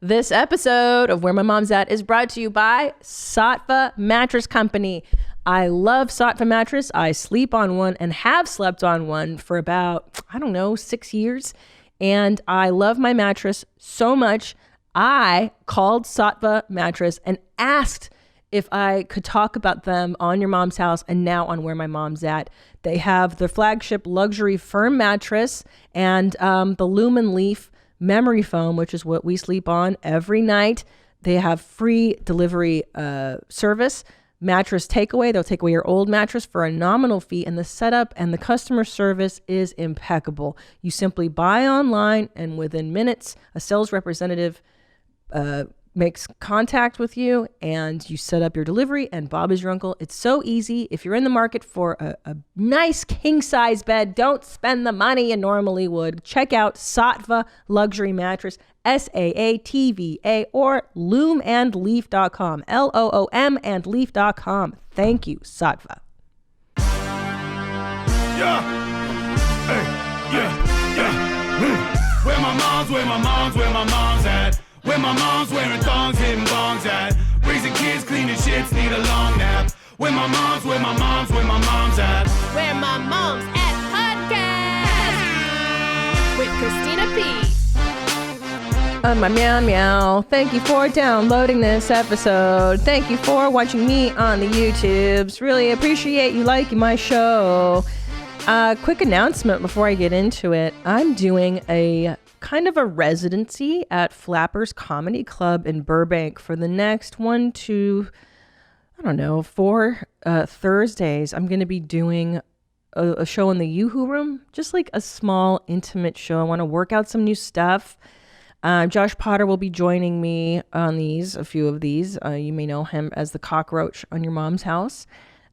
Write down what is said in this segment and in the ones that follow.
This episode of Where My Mom's At is brought to you by Saatva Mattress Company. I love Saatva mattress. I sleep on one and have slept on one for about, 6 years. And I love my mattress so much, I called Saatva Mattress and asked if I could talk about them on Your Mom's House and now on Where My Mom's At. They have the flagship luxury firm mattress and the Lumen Leaf memory foam, which is what we sleep on every night. They have free delivery service, mattress takeaway. They'll take away your old mattress for a nominal fee, and the setup and the customer service is impeccable. You simply buy online, and within minutes, a sales representative makes contact with you, and you set up your delivery, and Bob is your uncle. It's so easy. If you're in the market for a nice king-size bed, don't spend the money you normally would. Check out Saatva Luxury Mattress, SAATVA, or loomandleaf.com, LOOM and leaf.com. Thank you, Saatva. Yeah. Hey, yeah. Where my mom's at. Where my mom's wearing thongs, hitting bongs at. Raising kids, cleaning shits, need a long nap. Where my mom's at. Where my mom's at podcast with Christina P. My meow meow. Thank you for downloading this episode. Thank you for watching me on the YouTubes. Really appreciate you liking my show. Quick announcement before I get into it. I'm doing a kind of a residency at Flappers Comedy Club in Burbank for the next 4 Thursdays. I'm going to be doing a show in the Yoo-Hoo Room, just like a small, intimate show. I want to work out some new stuff. Josh Potter will be joining me on a few of these. You may know him as the cockroach on Your Mom's House.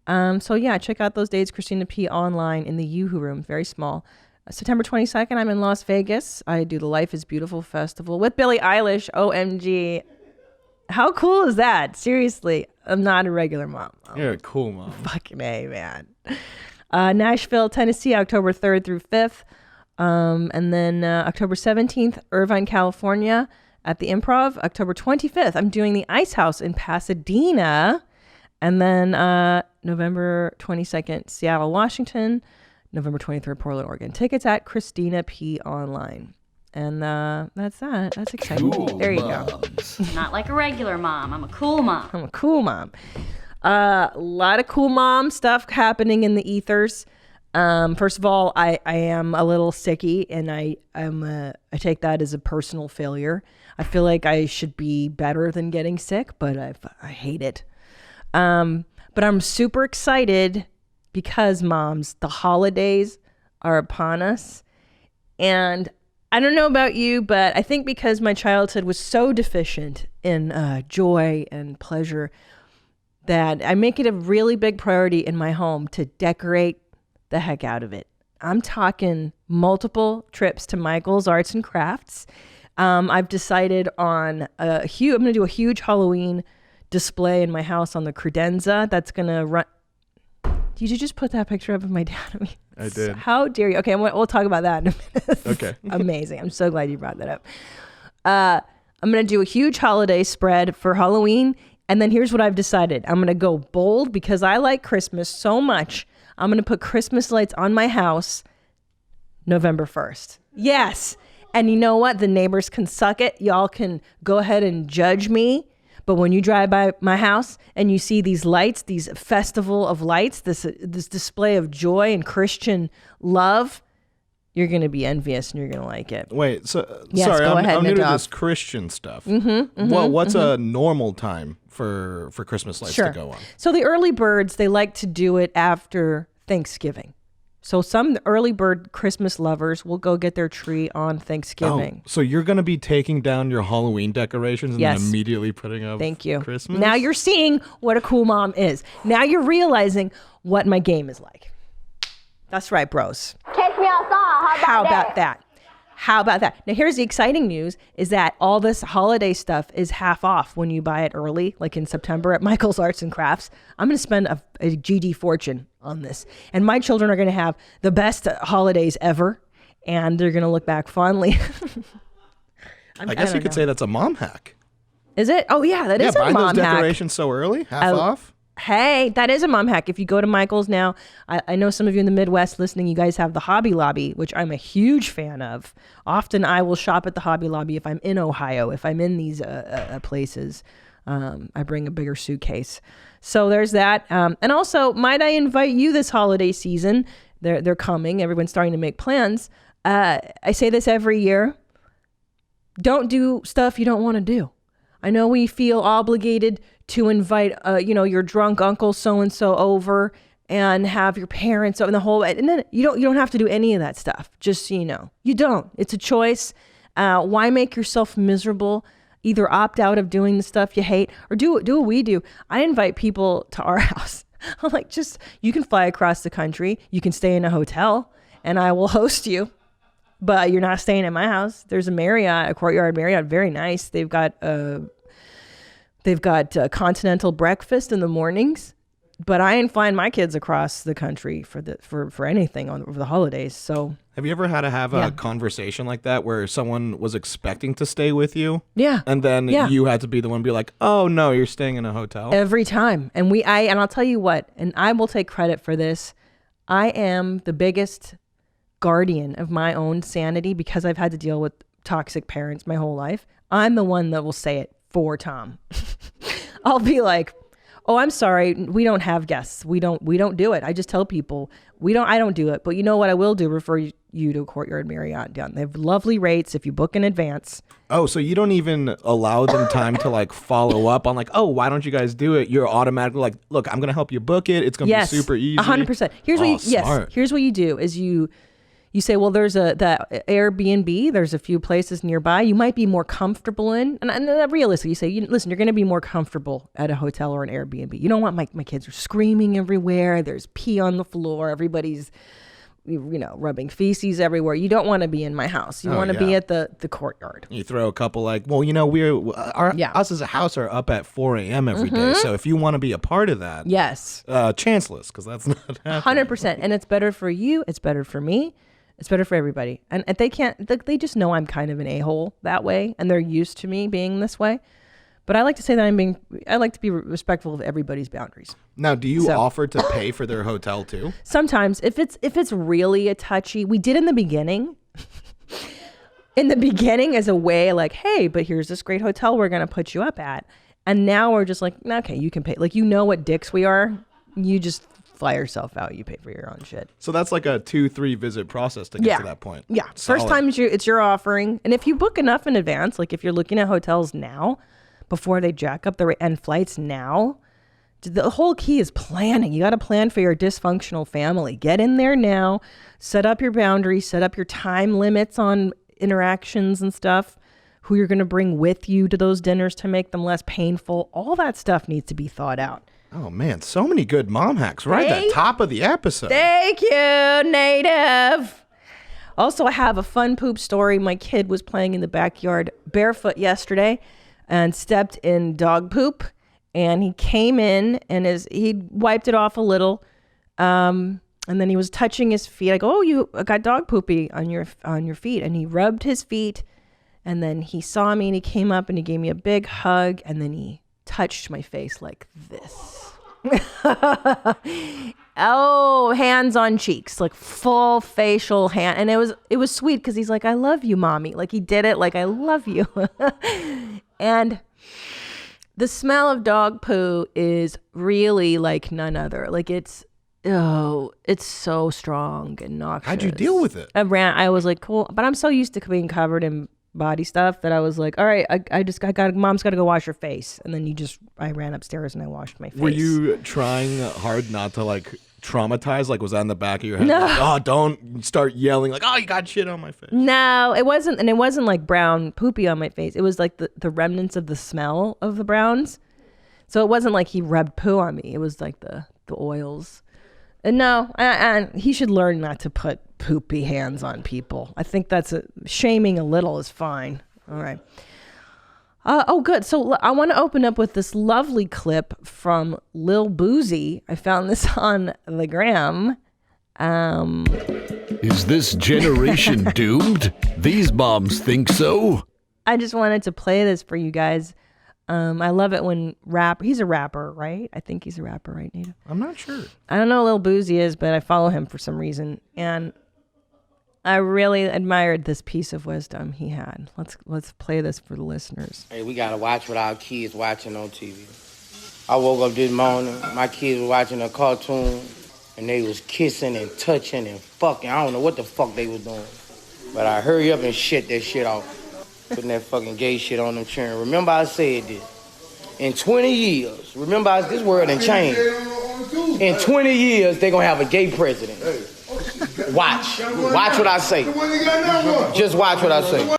So yeah, check out those dates, Christina P online in the Yoo-Hoo Room, very small. September 22nd, I'm in Las Vegas. I do the Life is Beautiful Festival with Billie Eilish. OMG. How cool is that? Seriously, I'm not a regular mom. You're a cool mom. Fucking A, man. Nashville, Tennessee, October 3rd through 5th. And then October 17th, Irvine, California at the Improv. October 25th, I'm doing the Ice House in Pasadena. And then November 22nd, Seattle, Washington. November 23rd, Portland, Oregon. Tickets at Christina P online. And that's that. That's exciting. Cool there you moms. go. Not like a regular mom. I'm a cool mom. I'm a cool mom. A lot of cool mom stuff happening in the ethers. First of all, I am a little sicky, and I take that as a personal failure. I feel like I should be better than getting sick, but I hate it. But I'm super excited because, moms, the holidays are upon us. And I don't know about you, but I think because my childhood was so deficient in joy and pleasure that I make it a really big priority in my home to decorate the heck out of it. I'm talking multiple trips to Michael's Arts and Crafts. I've decided on I'm going to do a huge Halloween display in my house on the credenza that's going to run. Did you just put that picture up of my dad? I did. How dare you? Okay, we'll talk about that in a minute. Okay. Amazing. I'm so glad you brought that up. I'm going to do a huge holiday spread for Halloween. And then here's what I've decided. I'm going to go bold because I like Christmas so much. I'm going to put Christmas lights on my house November 1st. Yes. And you know what? The neighbors can suck it. Y'all can go ahead and judge me. But when you drive by my house and you see these lights, these festival of lights, this display of joy and Christian love, you're going to be envious and you're going to like it. Wait, so Yes, sorry, go ahead, I'm new to Nadab. this Christian stuff. What's a normal time for Christmas lights to go on? So the early birds, they like to do it after Thanksgiving. So some early bird Christmas lovers will go get their tree on Thanksgiving. Oh, so you're going to be taking down your Halloween decorations and Yes. then immediately putting up Thank you. Christmas? Now you're seeing what a cool mom is. Now you're realizing what my game is like. That's right, bros. Catch me outside. How about that? How about that? Now, here's the exciting news is that all this holiday stuff is half off when you buy it early, like in September at Michael's Arts and Crafts. I'm going to spend a GD fortune on this. And my children are going to have the best holidays ever. And they're going to look back fondly. I guess you could say that's a mom hack. Is it? Oh yeah, that is a buying mom those hack. decorations so early, half off. Hey, that is a mom hack. If you go to Michael's now, I know some of you in the Midwest listening, you guys have the Hobby Lobby, which I'm a huge fan of. Often I will shop at the Hobby Lobby if I'm in Ohio, if I'm in these places. I bring a bigger suitcase. So there's that. And also, might I invite you this holiday season? They're coming. Everyone's starting to make plans. I say this every year. Don't do stuff you don't want to do. I know we feel obligated to invite, your drunk uncle so-and-so over and have your parents and the whole, and then you don't have to do any of that stuff. Just so you know, you don't. It's a choice. Why make yourself miserable? Either opt out of doing the stuff you hate or do what we do. I invite people to our house. I'm like, you can fly across the country. You can stay in a hotel and I will host you. But you're not staying at my house. There's a Marriott, a Courtyard Marriott, very nice. They've got continental breakfast in the mornings. But I ain't flying my kids across the country for anything over the holidays. So have you ever had to have a conversation like that where someone was expecting to stay with you? Yeah. And then you had to be the one to be like, oh no, you're staying in a hotel? Every time. And I'll tell you what, and I will take credit for this. I am the biggest guardian of my own sanity because I've had to deal with toxic parents my whole life. I'm the one that will say it for Tom. I'll be like, oh, I'm sorry, we don't have guests. We don't do it. I just tell people I don't do it. But you know what I will do? Refer you to a Courtyard Marriott down. They have lovely rates if you book in advance. Oh, so you don't even allow them time to like follow up on like, oh, why don't you guys do it? You're automatically like, look, I'm gonna help you book it. It's gonna be super easy. 100%. Here's what you do is you say, well, there's that Airbnb. There's a few places nearby you might be more comfortable in. And realistically, you say, listen, you're going to be more comfortable at a hotel or an Airbnb. You don't want my kids are screaming everywhere. There's pee on the floor. Everybody's, rubbing feces everywhere. You don't want to be in my house. You want to be at the Courtyard. You throw a couple like, well, us as a house are up at 4 a.m. every day. So if you want to be a part of that, yes, chanceless, because that's not happening. 100%. And it's better for you. It's better for me. It's better for everybody. And they just know I'm kind of an a-hole that way. And they're used to me being this way. But I like to say that I like to be respectful of everybody's boundaries. Now, do you offer to pay for their hotel too? Sometimes if it's really a touchy, we did in the beginning. In the beginning as a way like, hey, but here's this great hotel we're going to put you up at. And now we're just like, okay, you can pay. Like, what dicks we are. You just fly yourself out. You pay for your own shit. So that's like a 2-3 visit process to get to that point. Yeah. Solid. First time it's your offering. And if you book enough in advance, like if you're looking at hotels now before they jack up the rate and flights now, the whole key is planning. You got to plan for your dysfunctional family. Get in there now, set up your boundaries, set up your time limits on interactions and stuff, who you're going to bring with you to those dinners to make them less painful. All that stuff needs to be thought out. Oh, man, so many good mom hacks right at the top of the episode. Thank you, Native. Also, I have a fun poop story. My kid was playing in the backyard barefoot yesterday and stepped in dog poop. And he came in and he wiped it off a little. And then he was touching his feet. I go, oh, you got dog poopy on your feet. And he rubbed his feet. And then he saw me and he came up and he gave me a big hug. And then he touched my face like this. Oh, hands on cheeks, like full facial hand. And it was sweet because he's like, I love you, mommy. Like he did it like, I love you. And the smell of dog poo is really like none other. Like it's so strong and noxious. How'd you deal with it? I was like, cool. But I'm so used to being covered in body stuff that I was like, all right, mom's got to go wash her face. And then I ran upstairs and I washed my face. Were you trying hard not to like traumatize? Like was that in the back of your head? No. Like, oh, don't start yelling like, oh, you got shit on my face. No, it wasn't. And it wasn't like brown poopy on my face. It was like the remnants of the smell of the browns. So it wasn't like he rubbed poo on me. It was like the oils. And no, and he should learn not to put poopy hands on people. I think shaming a little is fine. All right. Oh, good. So I want to open up with this lovely clip from Lil Boozy. I found this on the gram. Is this generation doomed? These moms think so. I just wanted to play this for you guys. I love it when he's a rapper, right? I think he's a rapper, right, Native? I'm not sure. I don't know what Lil Boozy is, but I follow him for some reason. And I really admired this piece of wisdom he had. Let's play this for the listeners. Hey, we gotta watch what our kids watching on TV. I woke up this morning, my kids were watching a cartoon, and they was kissing and touching and fucking. I don't know what the fuck they was doing. But I hurry up and shut that shit off. Putting that fucking gay shit on them children. Remember I said this. In 20 years, this world done changed. In 20 years, they gonna have a gay president. Watch what I say. Just watch what I say.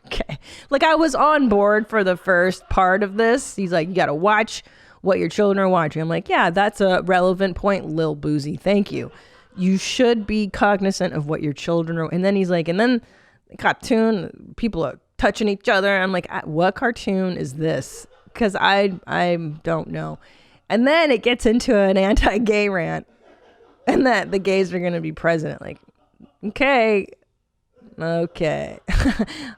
Okay. Like, I was on board for the first part of this. He's like, you gotta watch what your children are watching. I'm like, yeah, that's a relevant point, Lil Boozy. Thank you. You should be cognizant of what your children are. And then he's like, and then the cartoon, people are touching each other. I'm like, what cartoon is this? Because I don't know. And then it gets into an anti-gay rant, and that the gays are going to be president. Like, okay.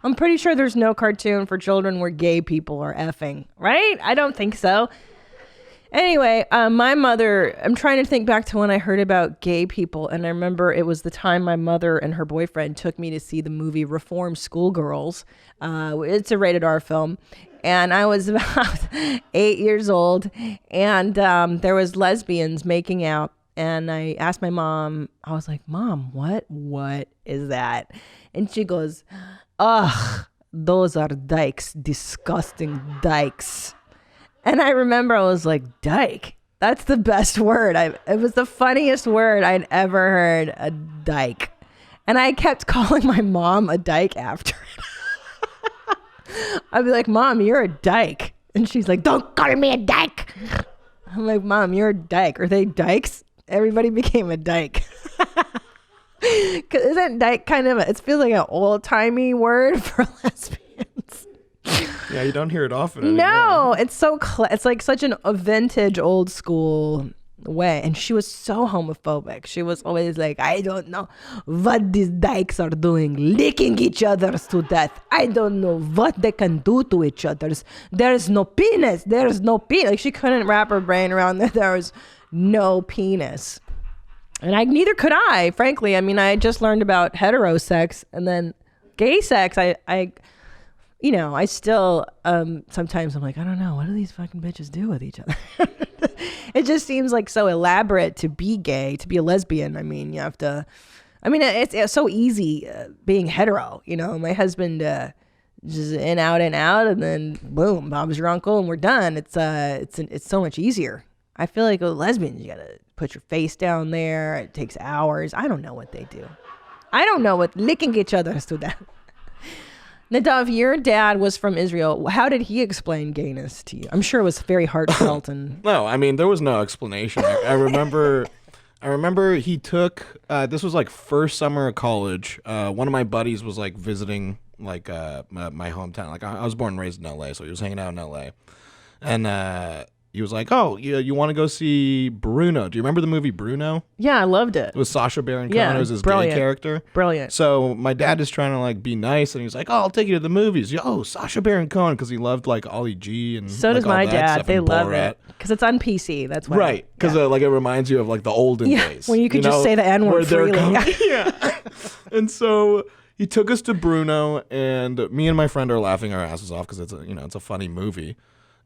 I'm pretty sure there's no cartoon for children where gay people are effing, right? I don't think so. Anyway, my mother, I'm trying to think back to when I heard about gay people, and I remember it was the time my mother and her boyfriend took me to see the movie Reformed Schoolgirls. It's a rated R film, and I was about 8 years old, and there was lesbians making out, and I asked my mom, I was like, Mom, what is that? And she goes, ugh, those are dykes, disgusting dykes. And I remember I was like, dyke, that's the best word. It was the funniest word I'd ever heard, a dyke. And I kept calling my mom a dyke after it. I'd be like, Mom, you're a dyke. And she's like, don't call me a dyke. I'm like, Mom, you're a dyke. Are they dykes? Everybody became a dyke. Isn't dyke kind of, it feels like an old-timey word for lesbians. Yeah, you don't hear it often anymore. No, it's so it's like such a vintage old school way. And she was so homophobic. She was always like, I don't know what these dykes are doing, licking each other to death. I don't know what they can do to each other. There's no penis. Like, she couldn't wrap her brain around that there was no penis. And neither could I, frankly. I mean, I just learned about heterosex, and then gay sex. I still, sometimes I'm like, I don't know, what do these fucking bitches do with each other? It just seems like so elaborate to be gay, to be a lesbian. I mean, you have to, it's so easy being hetero, my husband, just in, out, and then boom, Bob's your uncle and we're done. It's so much easier. I feel like with lesbians, you gotta put your face down there. It takes hours. I don't know what they do. I don't know what licking each other has to do. Nadav, your dad was from Israel. How did he explain gayness to you? I'm sure it was very heartfelt and. No, I mean, there was no explanation. I remember he took. This was like first summer of college. One of my buddies was like visiting like my hometown. Like I was born and raised in LA, so he was hanging out in LA, and he was like, "Oh, you want to go see Bruno? Do you remember the movie Bruno?" Yeah, I loved it. It was Sacha Baron Cohen as his gay character. Brilliant. So my dad is trying to like be nice, and he's like, "Oh, I'll take you to the movies." Oh, Sacha Baron Cohen, because he loved like Ollie G and so like, does my dad. Stuff, they love it because it's on PC. That's why. Right, because like it reminds you of like the olden days when you could just say the N-word freely. Yeah. And so he took us to Bruno, and me and my friend are laughing our asses off because it's a funny movie.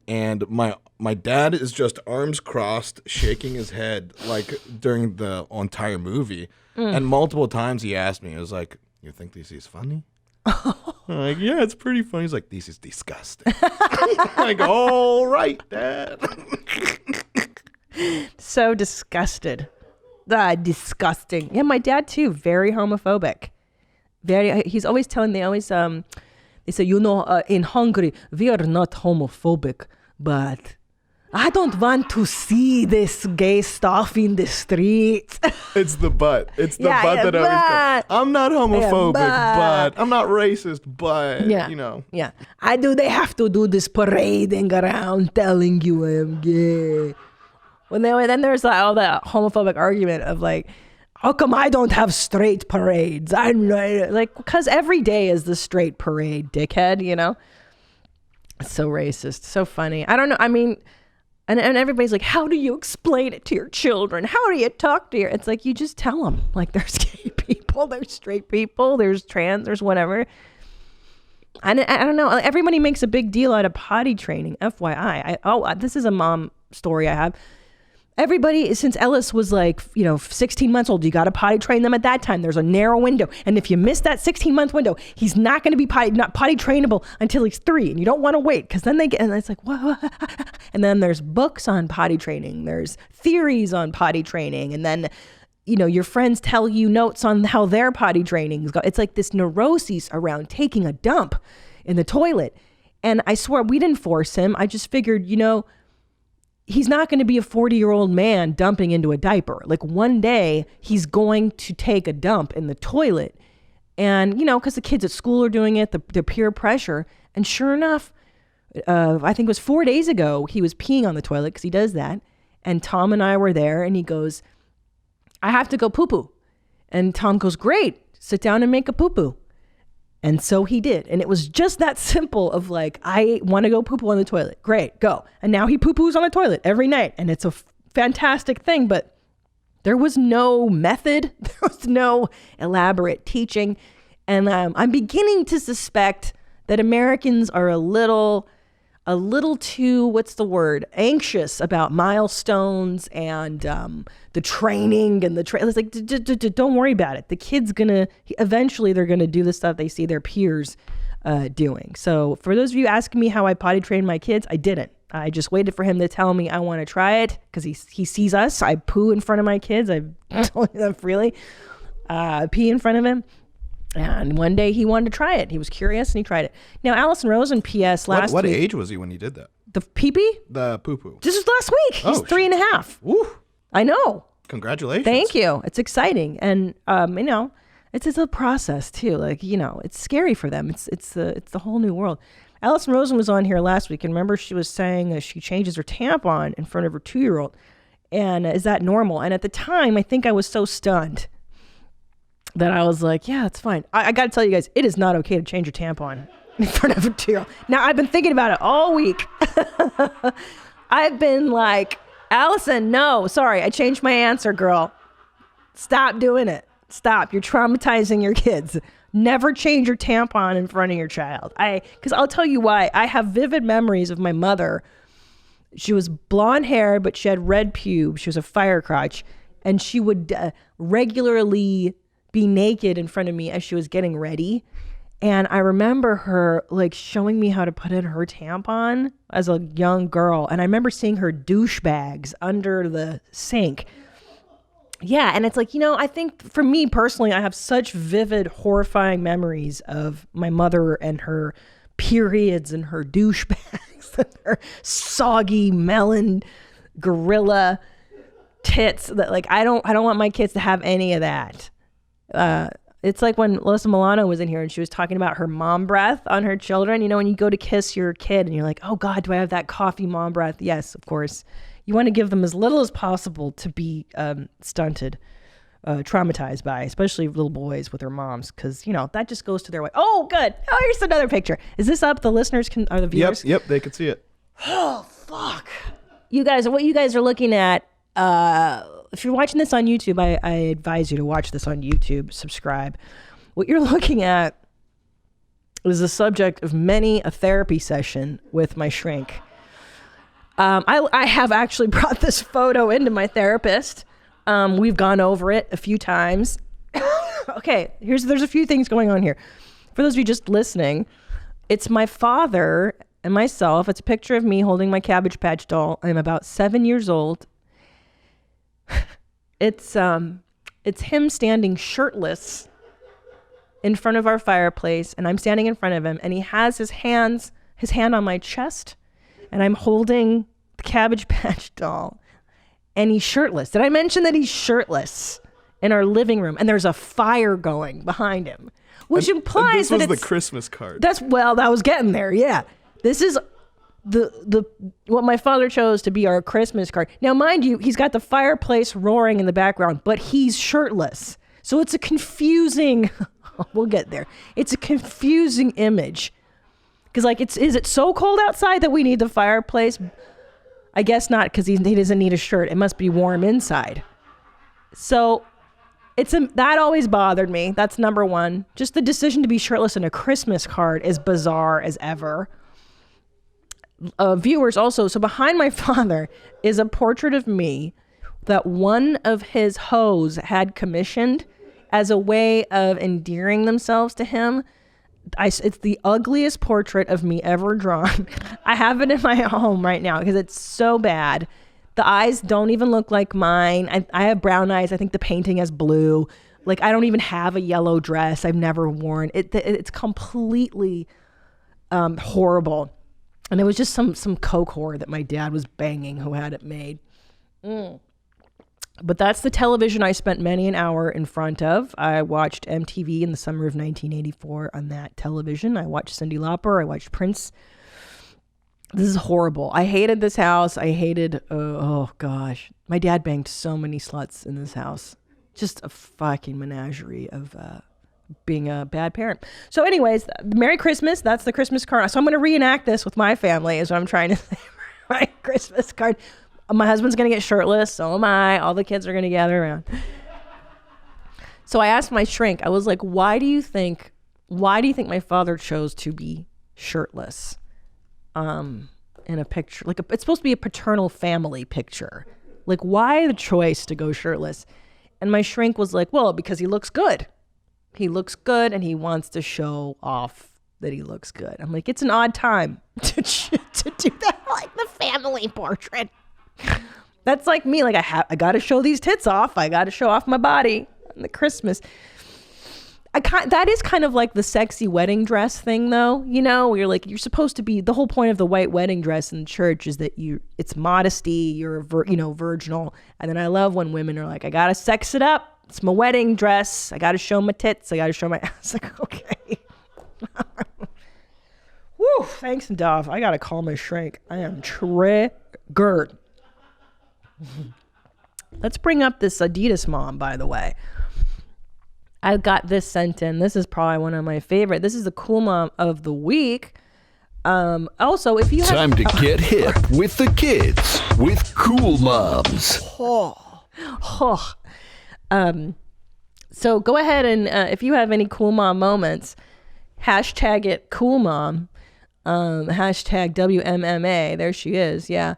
And my dad is just arms crossed, shaking his head like during the entire movie. And multiple times he asked me, he was like, "You think this is funny?" I'm like, "Yeah, it's pretty funny." He's like, "This is disgusting." I'm like, "All right, Dad." So disgusted. Disgusting. Yeah, my dad too, very homophobic. He's always they say, in Hungary, we are not homophobic, but I don't want to see this gay stuff in the streets. It's the butt. It's the butt that always comes. I'm not homophobic, but I'm not racist, but, Yeah. They have to do this parading around telling you I'm gay. Then there's all that homophobic argument of like, how come I don't have straight parades? I'm like, because every day is the straight parade, dickhead, you know? It's so racist, so funny. I don't know. I mean, and everybody's like, how do you explain it to your children? How do you talk to your, it's like, you just tell them, like, there's gay people, there's straight people, there's trans, there's whatever. I don't know. Everybody makes a big deal out of potty training, FYI. This is a mom story I have. Everybody, since Ellis was like, 16 months old, you got to potty train them at that time. There's a narrow window. And if you miss that 16-month window, he's not going to be not potty trainable until he's 3. And you don't want to wait because then they get, and it's like, what? And then there's books on potty training. There's theories on potty training. And then, your friends tell you notes on how their potty training is going. It's like this neuroses around taking a dump in the toilet. And I swear we didn't force him. I just figured, he's not going to be a 40-year-old man dumping into a diaper. Like one day he's going to take a dump in the toilet. And, because the kids at school are doing it, the peer pressure. And sure enough, I think it was 4 days ago, he was peeing on the toilet because he does that. And Tom and I were there and he goes, I have to go poo-poo. And Tom goes, great, sit down and make a poo-poo. And so he did. And it was just that simple of like, I want to go poo-poo on the toilet. Great, go. And now he poo-poos on the toilet every night. And it's a fantastic thing, but there was no method. There was no elaborate teaching. And I'm beginning to suspect that Americans are a little too, anxious about milestones and the training and it's like, don't worry about it. The kid's eventually they're gonna do the stuff they see their peers doing. So for those of you asking me how I potty trained my kids, I didn't. I just waited for him to tell me I want to try it because he sees us. I poo in front of my kids. I told you that freely. Pee in front of him. And one day he wanted to try it. He was curious and he tried it. Now, Allison Rosen, P.S. last What week. age was he when he did that? The pee-pee? The poo-poo. This was last week. He's 3.5. Woo. I know. Congratulations. Thank you. It's exciting. And, it's a process too. Like, it's scary for them. It's the whole new world. Allison Rosen was on here last week. And remember she was saying she changes her tampon in front of her 2-year-old. And is that normal? And at the time, I think I was so stunned that I was like, yeah, it's fine. I got to tell you guys, it is not okay to change your tampon in front of a 2-year-old. Now, I've been thinking about it all week. I've been like, Allison, no, sorry, I changed my answer, girl. Stop doing it. Stop. You're traumatizing your kids. Never change your tampon in front of your child. Because I'll tell you why. I have vivid memories of my mother. She was blonde hair, but she had red pubes. She was a fire crotch. And she would regularly be naked in front of me as she was getting ready. And I remember her like showing me how to put in her tampon as a young girl. And I remember seeing her douchebags under the sink. Yeah. And it's like, I think for me personally, I have such vivid, horrifying memories of my mother and her periods and her douchebags and her soggy melon gorilla tits that like, I don't want my kids to have any of that. It's like when Alyssa Milano was in here and she was talking about her mom breath on her children. When you go to kiss your kid and you're like, oh God, do I have that coffee mom breath? Yes, of course. You want to give them as little as possible to be stunted, traumatized by, especially little boys with their moms. Because, that just goes to their way. Oh, good. Oh, here's another picture. Is this up? The listeners or the viewers? Yep, they can see it. Oh, fuck. You guys, what you guys are looking at, if you're watching this on YouTube, I advise you to watch this on YouTube, subscribe. What you're looking at is the subject of many a therapy session with my shrink. I have actually brought this photo into my therapist. We've gone over it a few times. Okay, there's a few things going on here. For those of you just listening, it's my father and myself. It's a picture of me holding my Cabbage Patch doll. I'm about 7 years old. It's him standing shirtless in front of our fireplace, and I'm standing in front of him, and he has his hand on my chest, and I'm holding the Cabbage Patch doll, and he's shirtless. Did I mention that he's shirtless in our living room, and there's a fire going behind him, which implies that this was the Christmas card. That was getting there. Yeah, this is the what my father chose to be our Christmas card. Now, mind you, he's got the fireplace roaring in the background, but he's shirtless. So it's a confusing, we'll get there. It's a confusing image. Because like, is it so cold outside that we need the fireplace? I guess not, because he doesn't need a shirt. It must be warm inside. So that always bothered me. That's number one. Just the decision to be shirtless in a Christmas card is bizarre as ever. Viewers also, so behind my father is a portrait of me that one of his hoes had commissioned as a way of endearing themselves to him. It's the ugliest portrait of me ever drawn. I have it in my home right now because it's so bad. The eyes don't even look like mine. I have brown eyes. I think the painting has blue. Like, I don't even have a yellow dress. I've never worn it. It's completely horrible. And it was just some coke whore that my dad was banging who had it made. But that's the television I spent many an hour in front of. I watched MTV in the summer of 1984 on that television. I watched Cyndi Lauper. I watched Prince. This is horrible. I hated this house. I hated, oh gosh. My dad banged so many sluts in this house. Just a fucking menagerie of being a bad parent. So anyways, Merry Christmas. That's the Christmas card. So I'm going to reenact this with my family is what I'm trying to say. My Christmas card. My husband's going to get shirtless. So am I. All the kids are going to gather around. So I asked my shrink, I was like, why do you think my father chose to be shirtless in a picture? Like it's supposed to be a paternal family picture. Like, why the choice to go shirtless? And my shrink was like, well, because he looks good. He looks good and he wants to show off that he looks good. I'm like, it's an odd time to do that, like the family portrait. That's like me. Like I got to show these tits off. I got to show off my body on the Christmas. That is kind of like the sexy wedding dress thing, though. You know, where you're supposed to be. The whole point of the white wedding dress in church is that it's modesty. You're virginal. And then I love when women are like, I gotta sex it up. It's my wedding dress. I gotta show my tits. I gotta show my ass. Like, okay. Woo! Thanks, Dov. I gotta call my shrink. I am triggered. Let's bring up this Adidas mom, by the way. I got this sent in. This is probably one of my favorite. This is the cool mom of the week. Also, if you have time to get hip with the kids with cool moms. So go ahead and if you have any cool mom moments, hashtag it cool mom. Hashtag WMMA. There she is. Yeah.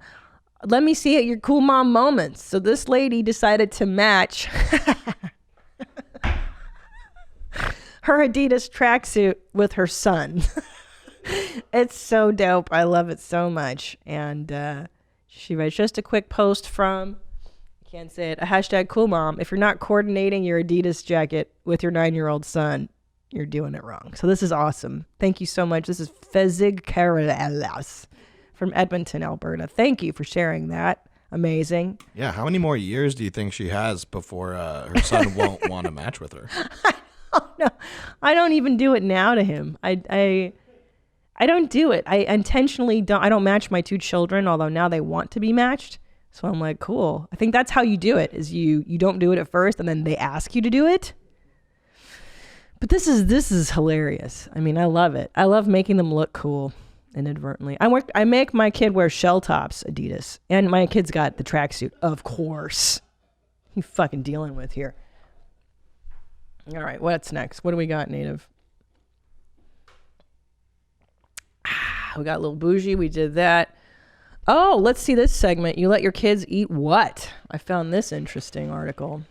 Let me see your cool mom moments. So this lady decided to match her Adidas tracksuit with her son. It's so dope. I love it so much. And she writes just a quick post from, can't say it, a hashtag cool mom. If you're not coordinating your Adidas jacket with your 9-year-old son, you're doing it wrong. So this is awesome. Thank you so much. This is Fezig Karalas from Edmonton, Alberta. Thank you for sharing that. Amazing. Yeah, how many more years do you think she has before her son won't want to match with her? No, I don't even do it now to him. I don't do it. I intentionally don't. I don't match my 2 children, although now they want to be matched. So I'm like, cool. I think that's how you do it. Is you don't do it at first, and then they ask you to do it. But this is hilarious. I mean, I love it. I love making them look cool inadvertently. I make my kid wear shell tops Adidas, and my kid's got the tracksuit, of course. You fucking dealing with here. All right, what's next? What do we got, Native? We got a little bougie. We did that. Oh, let's see this segment. You let your kids eat what? I found this interesting article.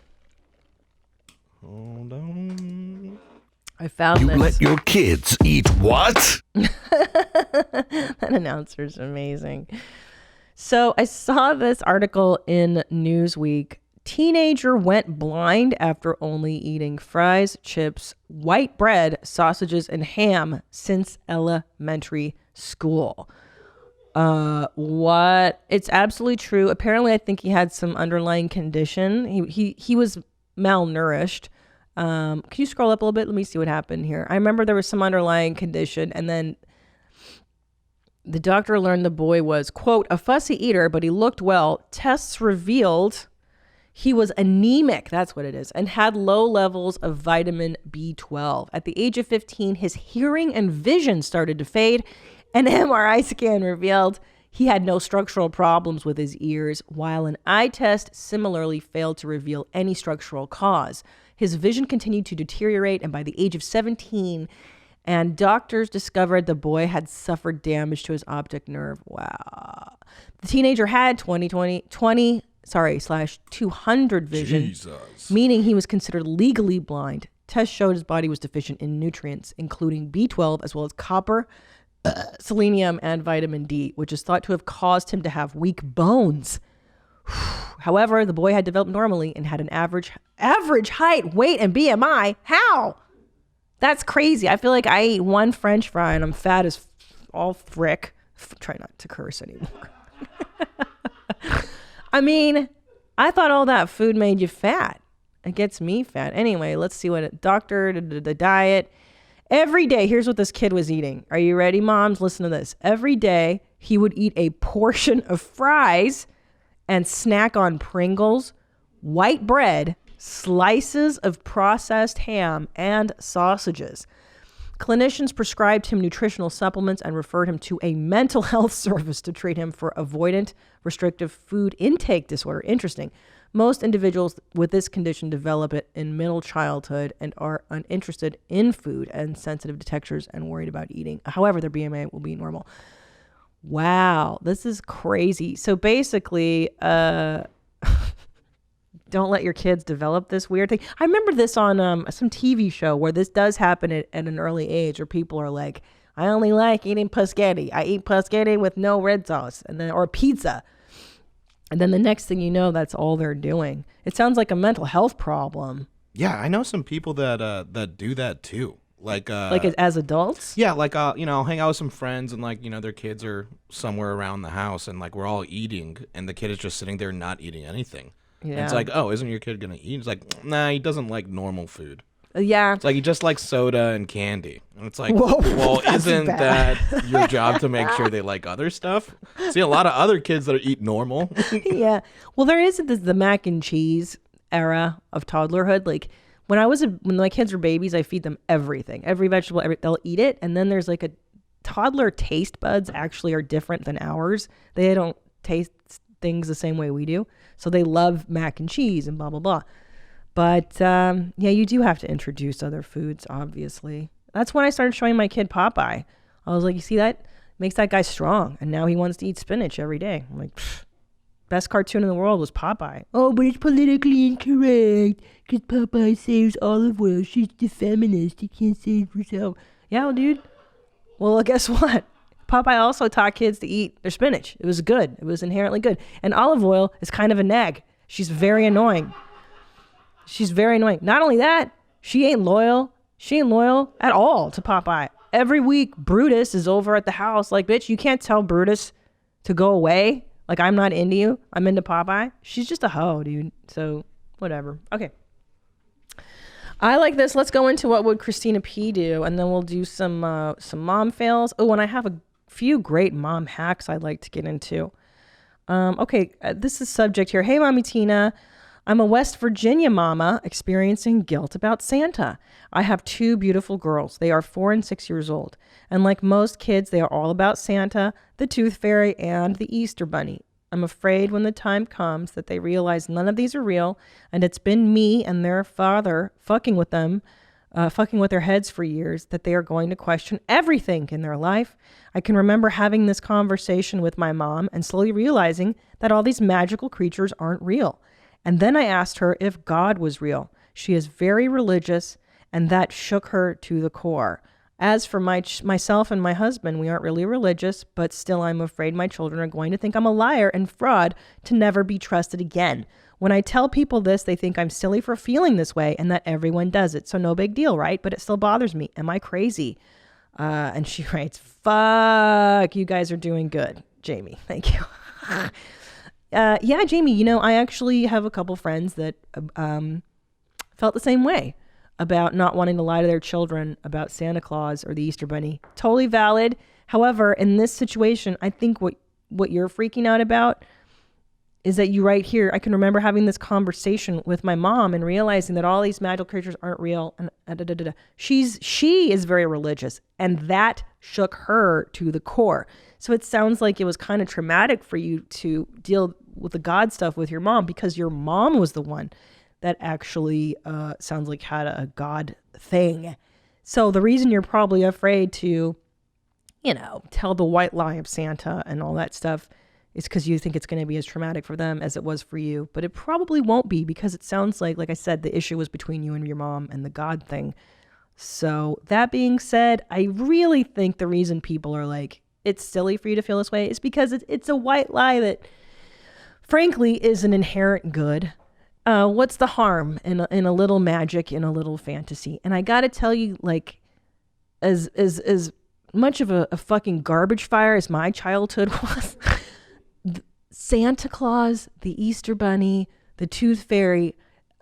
Hold on. I found you this. You let your kids eat what? That announcer's amazing. So I saw this article in Newsweek. Teenager went blind after only eating fries, chips, white bread, sausages, and ham since elementary school. What? It's absolutely true. Apparently, I think he had some underlying condition. He was malnourished. Can you scroll up a little bit? Let me see what happened here. I remember there was some underlying condition, and then The doctor learned the boy was, quote, a fussy eater, but he looked well. Tests revealed he was anemic, that's what it is, and had low levels of vitamin B12. At the age of 15, his hearing and vision started to fade. An MRI scan revealed he had no structural problems with his ears, while an eye test similarly failed to reveal any structural cause. His vision continued to deteriorate, and by the age of 17, and doctors discovered the boy had suffered damage to his optic nerve. Wow. The teenager had 200 vision, Jesus. meaning he was considered legally blind. Tests showed his body was deficient in nutrients, including B12, as well as copper, selenium, and vitamin D, which is thought to have caused him to have weak bones. However, the boy had developed normally and had an average height, weight, and BMI. How? That's crazy. I feel like I ate one French fry and I'm fat as all frick. Try not to curse anymore. I mean, I thought all that food made you fat. It gets me fat. Anyway, let's see what the diet. Every day, here's what this kid was eating. Are you ready, moms? Listen to this. Every day, he would eat a portion of fries and snack on Pringles, white bread, slices of processed ham, and sausages. Clinicians prescribed him nutritional supplements and referred him to a mental health service to treat him for avoidant restrictive food intake disorder. Interesting. Most individuals with this condition develop it in middle childhood and are uninterested in food and sensitive to textures and worried about eating. However, their BMI will be normal. Wow, this is crazy. So basically, don't let your kids develop this weird thing. I remember this on some TV show where this does happen at an early age, where people are like, I only like eating paschetti. I eat paschetti with no red sauce, and then or pizza. And then the next thing you know, that's all they're doing. It sounds like a mental health problem. Yeah, I know some people that do that too. Like as adults? Yeah, like I'll hang out with some friends and their kids are somewhere around the house and we're all eating and the kid is just sitting there not eating anything. Yeah. And it's like, oh, isn't your kid gonna eat? It's like, nah, he doesn't like normal food. Yeah. It's like he just likes soda and candy. And it's like, whoa, well, isn't that your job to make sure they like other stuff? See a lot of other kids that eat normal. Yeah. Well, there is the mac and cheese era of toddlerhood. Like when my kids were babies, I feed them everything, every vegetable, they'll eat it. And then there's like a toddler taste buds actually are different than ours. They don't taste things the same way we do. So they love mac and cheese and blah, blah, blah. But yeah, you do have to introduce other foods, obviously. That's when I started showing my kid Popeye. I was like, you see that? Makes that guy strong. And now he wants to eat spinach every day. I'm like, best cartoon in the world was Popeye. Oh, but it's politically incorrect because Popeye saves olive oil. She's the feminist. She can't save herself. Yeah, well, dude. Well, guess what? Popeye also taught kids to eat their spinach. It was good. It was inherently good. And olive oil is kind of a nag. She's very annoying. Not only that, she ain't loyal. She ain't loyal at all to Popeye. Every week, Brutus is over at the house like, bitch, you can't tell Brutus to go away. Like, I'm not into you. I'm into Popeye. She's just a hoe, dude. So, whatever. Okay. I like this. Let's go into what would Christina P do, and then we'll do some mom fails. Oh, and I have a few great mom hacks I'd like to get into. Okay, this is subject here. Hey, Mommy Tina. I'm a West Virginia mama experiencing guilt about Santa. I have two beautiful girls. They are 4 and 6 years old. And like most kids, they are all about Santa, the Tooth Fairy, and the Easter Bunny. I'm afraid when the time comes that they realize none of these are real, and it's been me and their father fucking with their heads for years, that they are going to question everything in their life. I can remember having this conversation with my mom and slowly realizing that all these magical creatures aren't real. And then I asked her if God was real. She is very religious, and that shook her to the core. As for myself and my husband, we aren't really religious, but still I'm afraid my children are going to think I'm a liar and fraud to never be trusted again. When I tell people this, they think I'm silly for feeling this way and that everyone does it. So no big deal, right? But it still bothers me. Am I crazy? And she writes, fuck, you guys are doing good. Jamie, thank you. Yeah, Jamie, I actually have a couple friends that felt the same way about not wanting to lie to their children about Santa Claus or the Easter Bunny. Totally valid. However, in this situation, I think what you're freaking out about is that you right here, I can remember having this conversation with my mom and realizing that all these magical creatures aren't real. And she is very religious, and that shook her to the core. So it sounds like it was kind of traumatic for you to deal with the God stuff with your mom, because your mom was the one that actually sounds like had a God thing. So the reason you're probably afraid to, tell the white lie of Santa and all that stuff, it's because you think it's going to be as traumatic for them as it was for you. But it probably won't be, because it sounds like I said, the issue was between you and your mom and the God thing. So that being said, I really think the reason people are like, it's silly for you to feel this way is because it's a white lie that frankly is an inherent good. What's the harm in a little magic, in a little fantasy? And I got to tell you, like, as much of a fucking garbage fire as my childhood was, Santa Claus, the Easter Bunny, the Tooth Fairy,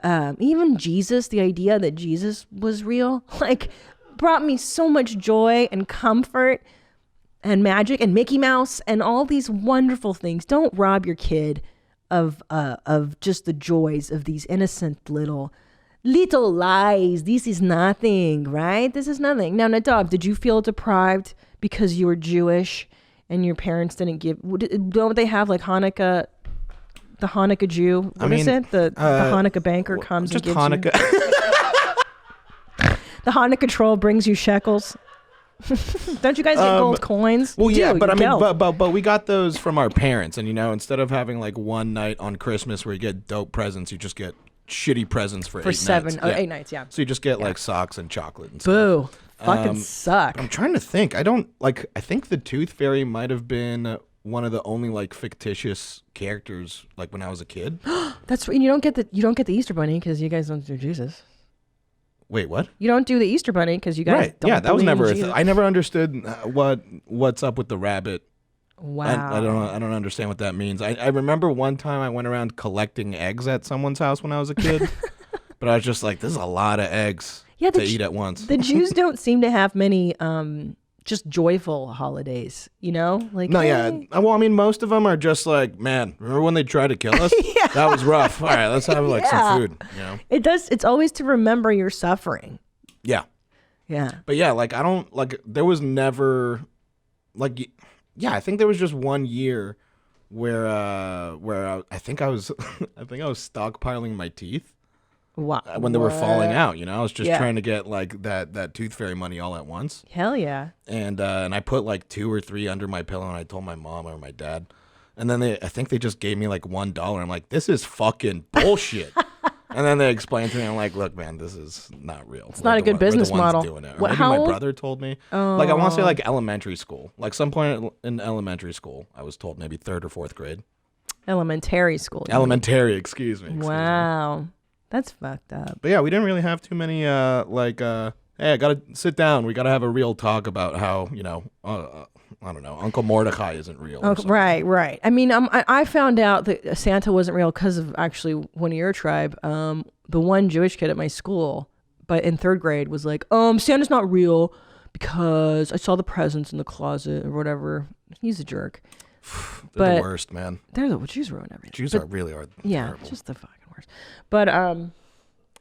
even Jesus, the idea that Jesus was real, like, brought me so much joy and comfort and magic and Mickey Mouse and all these wonderful things. Don't rob your kid of just the joys of these innocent little lies. This is nothing, right? This is nothing. Now, Nadav, did you feel deprived because you were Jewish and your parents didn't give? Don't they have like Hanukkah? The Hanukkah Jew. What is it? The Hanukkah banker comes and gives Hanukkah. The Hanukkah troll brings you shekels. Don't you guys get gold coins? Well, yeah, but I mean, Geld. but we got those from our parents, and instead of having like one night on Christmas where you get dope presents, you just get shitty presents for 8 nights. 8 nights, yeah. So you just get like socks and chocolate and Boo. stuff. Fucking suck. I'm trying to think. I think the Tooth Fairy might have been one of the only like fictitious characters like when I was a kid. That's you don't get the Easter Bunny because you guys don't do Jesus. Wait, what? You don't do the Easter Bunny because you guys don't. Yeah, that was believe never in a Jesus. I never understood what's up with the rabbit. Wow. I don't understand what that means. I remember one time I went around collecting eggs at someone's house when I was a kid, but I was just like, this is a lot of eggs to eat at once. The Jews don't seem to have many just joyful holidays, like No, hey. yeah. Well, I mean, most of them are just like, man, remember when they tried to kill us? Yeah. That was rough. All right, let's have like some food. It's always to remember your suffering. Yeah. Yeah. But yeah, like I don't like. There was never, like, yeah. I think there was just one year where I think I was stockpiling my teeth. Wow. When they were falling out, I was just trying to get like that Tooth Fairy money all at once. Hell yeah. And I put like 2 or 3 under my pillow, and I told my mom or my dad, and then I think they just gave me like $1. I'm like, this is fucking bullshit. And then they explained to me, I'm like, look, man, this is not real. It's not a good business model. Doing it. Or maybe my brother told me. Oh. Like I want to say like elementary school, like some point in elementary school, I was told maybe 3rd or 4th grade. Elementary school. Elementary, excuse me. Wow. That's fucked up. But yeah, we didn't really have too many hey, I gotta sit down. We gotta have a real talk about how I don't know, Uncle Mordecai isn't real. Right. I mean, I found out that Santa wasn't real because of actually one of your tribe. The one Jewish kid at my school, but in 3rd grade, was like, Santa's not real because I saw the presents in the closet or whatever. He's a jerk. They're the worst, man. Jews ruin everything. Jews really are. Yeah, terrible. just the fucking worst. But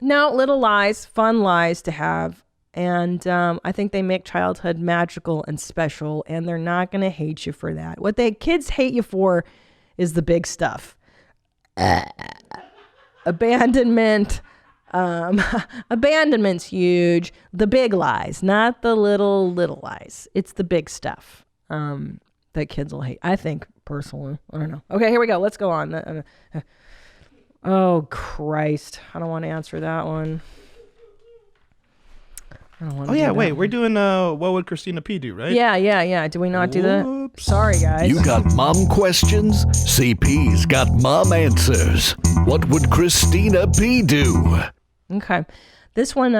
no, little lies, fun lies to have. And I think they make childhood magical and special, and they're not going to hate you for that. What kids hate you for is the big stuff. Abandonment. Abandonment's huge. The big lies, not the little lies. It's the big stuff that kids will hate. I think, personally. I don't know. Okay, here we go. Let's go on. Oh, Christ. I don't want to answer that one. Oh yeah, wait, we're doing what would Christina P do, right? Yeah. Do we not do that? Sorry, guys. You got mom questions? CP's got mom answers. What would Christina P do? Okay. This one,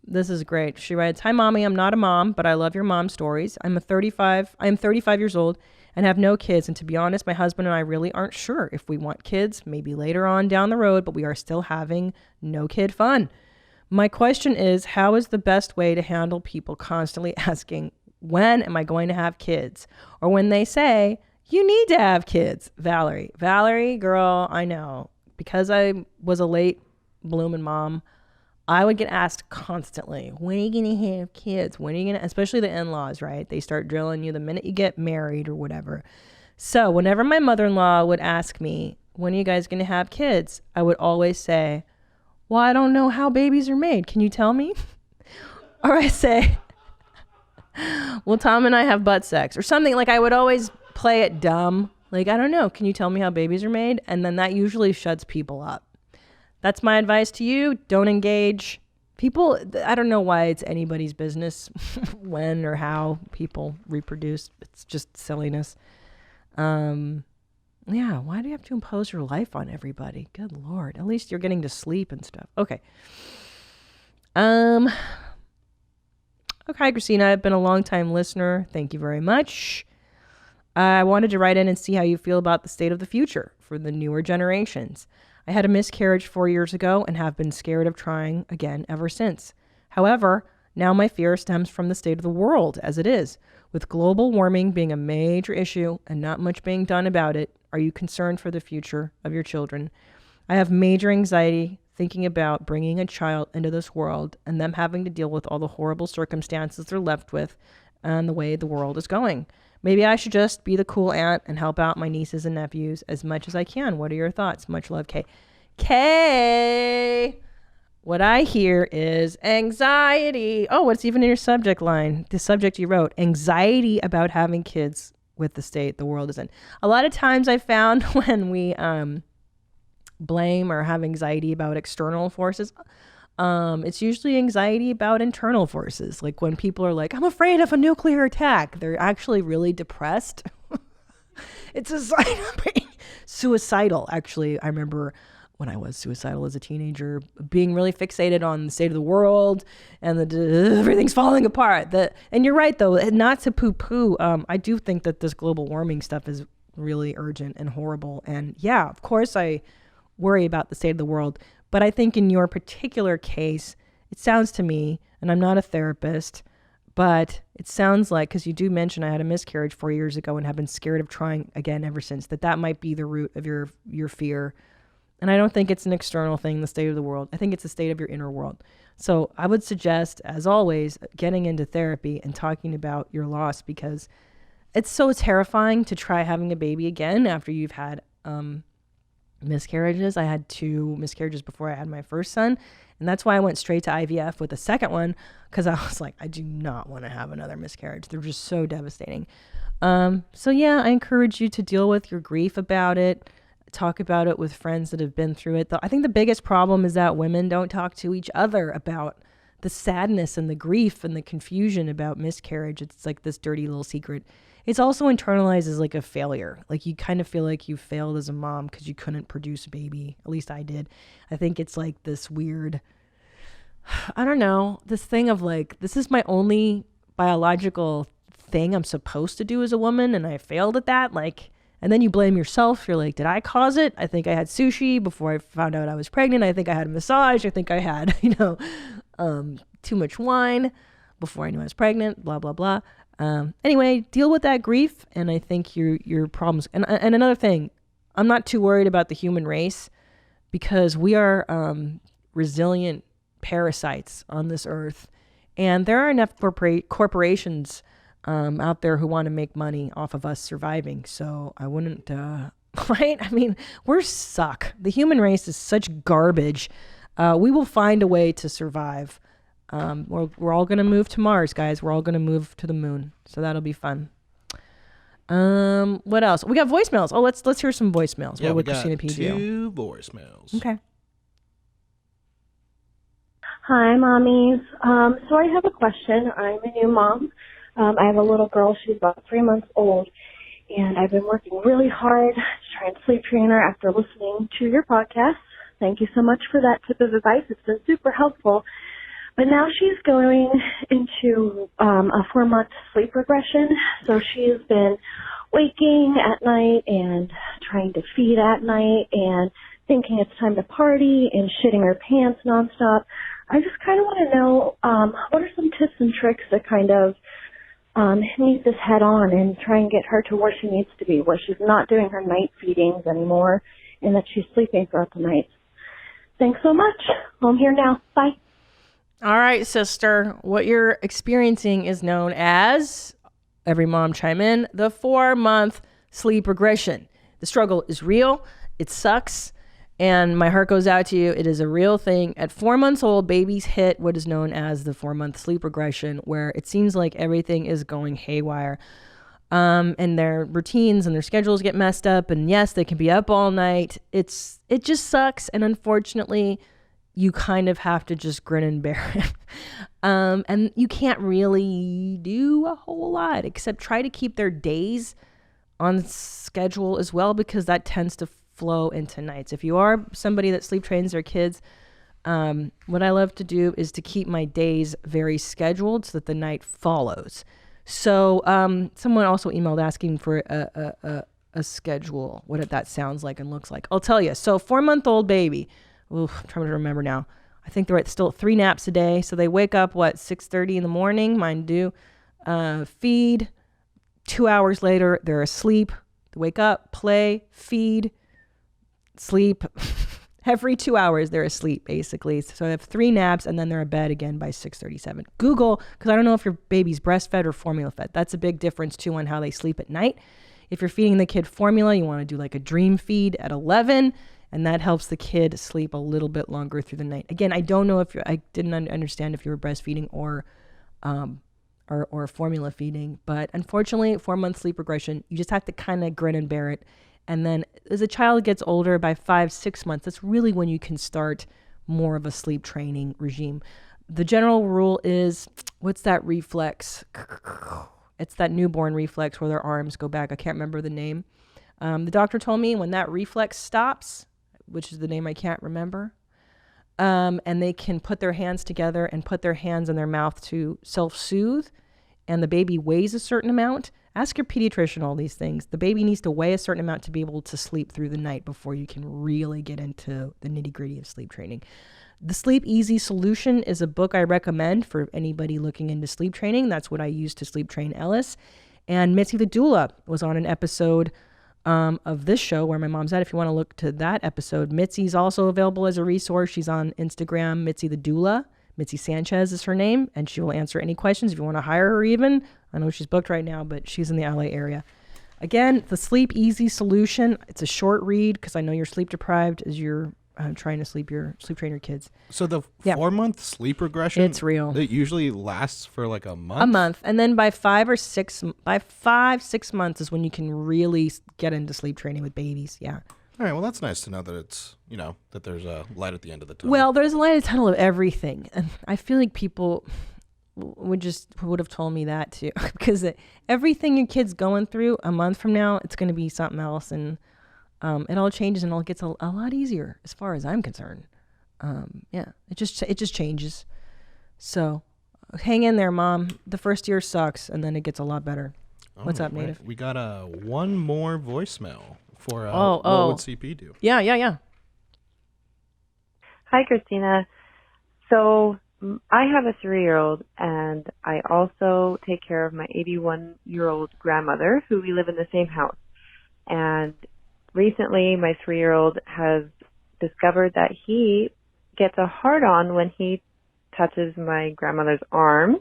this is great. She writes, "Hi, Mommy. I'm not a mom, but I love your mom stories. I am 35 years old and have no kids. And to be honest, my husband and I really aren't sure if we want kids, maybe later on down the road, but we are still having no kid fun. My question is, how is the best way to handle people constantly asking when am I going to have kids? Or when they say, you need to have kids. Valerie, girl, I know. Because I was a late blooming mom, I would get asked constantly, when are you going to have kids? When are you going to, especially the in-laws, right? They start drilling you the minute you get married or whatever. So whenever my mother-in-law would ask me, when are you guys going to have kids? I would always say, well, I don't know how babies are made. Can you tell me? Or I say, well, Tom and I have butt sex or something. Like I would always play it dumb. Like, I don't know. Can you tell me how babies are made? And then that usually shuts people up. That's my advice to you. Don't engage. People, I don't know why it's anybody's business when or how people reproduce. It's just silliness. Yeah, why do you have to impose your life on everybody? Good Lord. At least you're getting to sleep and stuff. Okay. Okay, Christina, I've been a long-time listener. Thank you very much. I wanted to write in and see how you feel about the state of the future for the newer generations. I had a miscarriage 4 years ago and have been scared of trying again ever since. However, now my fear stems from the state of the world as it is. With global warming being a major issue and not much being done about it, are you concerned for the future of your children? I have major anxiety thinking about bringing a child into this world and them having to deal with all the horrible circumstances they're left with and the way the world is going. Maybe I should just be the cool aunt and help out my nieces and nephews as much as I can. What are your thoughts? Much love, Kay. Kay! What I hear is anxiety. Oh, what's even in your subject line? The subject you wrote, anxiety about having kids with the state the world is in. A lot of times I found when we blame or have anxiety about external forces, it's usually anxiety about internal forces. Like when people are like, I'm afraid of a nuclear attack, they're actually really depressed. It's a sign of being suicidal. Actually, I remember when I was suicidal as a teenager, being really fixated on the state of the world and everything's falling apart. And you're right, though, not to poo-poo. I do think that this global warming stuff is really urgent and horrible. And yeah, of course I worry about the state of the world. But I think in your particular case, it sounds to me, and I'm not a therapist, but it sounds like, because you do mention I had a miscarriage 4 years ago and have been scared of trying again ever since, that might be the root of your fear. And I don't think it's an external thing, the state of the world. I think it's the state of your inner world. So I would suggest, as always, getting into therapy and talking about your loss, because it's so terrifying to try having a baby again after you've had miscarriages. I had 2 miscarriages before I had my first son. And that's why I went straight to IVF with the second one, because I was like, I do not want to have another miscarriage. They're just so devastating. So yeah, I encourage you to deal with your grief about it. Talk about it with friends that have been through it. I think the biggest problem is that women don't talk to each other about the sadness and the grief and the confusion about miscarriage. It's like this dirty little secret. It's also internalized as like a failure. Like you kind of feel like you failed as a mom because you couldn't produce a baby. At least I did. I think it's like this weird, I don't know, this thing of like, this is my only biological thing I'm supposed to do as a woman and I failed at that. Like, and then you blame yourself. You're like, did I cause it? I think I had sushi before I found out I was pregnant. I think I had a massage. I think I had, too much wine before I knew I was pregnant, blah, blah, blah. Anyway, deal with that grief. And I think your problems. And another thing, I'm not too worried about the human race because we are resilient parasites on this earth. And there are enough corporations out there who want to make money off of us surviving. So I wouldn't, right? I mean, we're suck. The human race is such garbage. We will find a way to survive. We're all going to move to Mars, guys. We're all going to move to the moon. So that'll be fun. What else? We got voicemails. Oh, let's hear some voicemails. Yeah, what would we got Christina P do? 2 voicemails. Okay. Hi, mommies. So I have a question. I'm a new mom. I have a little girl. She's about 3 months old, and I've been working really hard to try and sleep train her after listening to your podcast. Thank you so much for that tip of advice. It's been super helpful. But now she's going into a 4-month sleep regression. So she's been waking at night and trying to feed at night and thinking it's time to party and shitting her pants nonstop. I just kind of want to know what are some tips and tricks to kind of meet this head on and try and get her to where she needs to be, where she's not doing her night feedings anymore and that she's sleeping throughout the night. Thanks so much. I'm here now. Bye. All right, sister. What you're experiencing is known as, every mom chime in, the 4-month sleep regression. The struggle is real. It sucks. And my heart goes out to you. It is a real thing. At 4 months old, babies hit what is known as the 4-month sleep regression, where it seems like everything is going haywire. And their routines and their schedules get messed up. And yes, they can be up all night. It just sucks. And unfortunately, you kind of have to just grin and bear it. And you can't really do a whole lot except try to keep their days on schedule as well, because that tends to flow into nights. If you are somebody that sleep trains their kids, what I love to do is to keep my days very scheduled so that the night follows. So someone also emailed asking for a schedule, what that sounds like and looks like. I'll tell you. So 4-month-old baby, I'm trying to remember now. I think they're still at 3 naps a day. So they wake up, 6:30 in the morning, mine do, feed. 2 hours later, they're asleep. They wake up, play, feed, sleep. Every 2 hours, they're asleep, basically. So they have 3 naps, and then they're in bed again by 6:37. Google, because I don't know if your baby's breastfed or formula fed. That's a big difference, too, on how they sleep at night. If you're feeding the kid formula, you want to do like a dream feed at 11, and that helps the kid sleep a little bit longer through the night. Again, I don't know if I didn't understand if you were breastfeeding or formula feeding, but unfortunately, 4-month sleep regression, you just have to kind of grin and bear it. And then as a child gets older, by 5-6 months, that's really when you can start more of a sleep training regime. The general rule is, what's that reflex? It's that newborn reflex where their arms go back. I can't remember the name. The doctor told me when that reflex stops, which is the name I can't remember, and they can put their hands together and put their hands in their mouth to self-soothe, and the baby weighs a certain amount. Ask your pediatrician all these things. The baby needs to weigh a certain amount to be able to sleep through the night before you can really get into the nitty-gritty of sleep training. The Sleep Easy Solution is a book I recommend for anybody looking into sleep training. That's what I used to sleep train Ellis. And Mitzi the doula was on an episode of this show, Where My Mom's At. If you want to look to that episode, Mitzi's also available as a resource. She's on Instagram, Mitzi the doula. Mitzi Sanchez is her name, and she will answer any questions if you want to hire her even. I know she's booked right now, but she's in the LA area. Again, the Sleep Easy Solution. It's a short read because I know you're sleep deprived as you're trying to sleep train your kids. So the 4-month sleep regression, it's real. It usually lasts for like a month. A month, and then by 5-6 months is when you can really get into sleep training with babies. Yeah. All right. Well, that's nice to know that it's that there's a light at the end of the tunnel. Well, there's a light at the tunnel of everything, and I feel like people would have told me that too, because everything your kid's going through a month from now, it's going to be something else, and it all changes and it all gets a lot easier as far as I'm concerned. It just changes. So hang in there, Mom. The first year sucks, and then it gets a lot better. What's up, Native? Right. We got one more voicemail for what would CP do? Yeah. Hi, Christina. So I have a 3-year-old, and I also take care of my 81-year-old grandmother, who we live in the same house. And recently, my 3-year-old has discovered that he gets a hard-on when he touches my grandmother's arms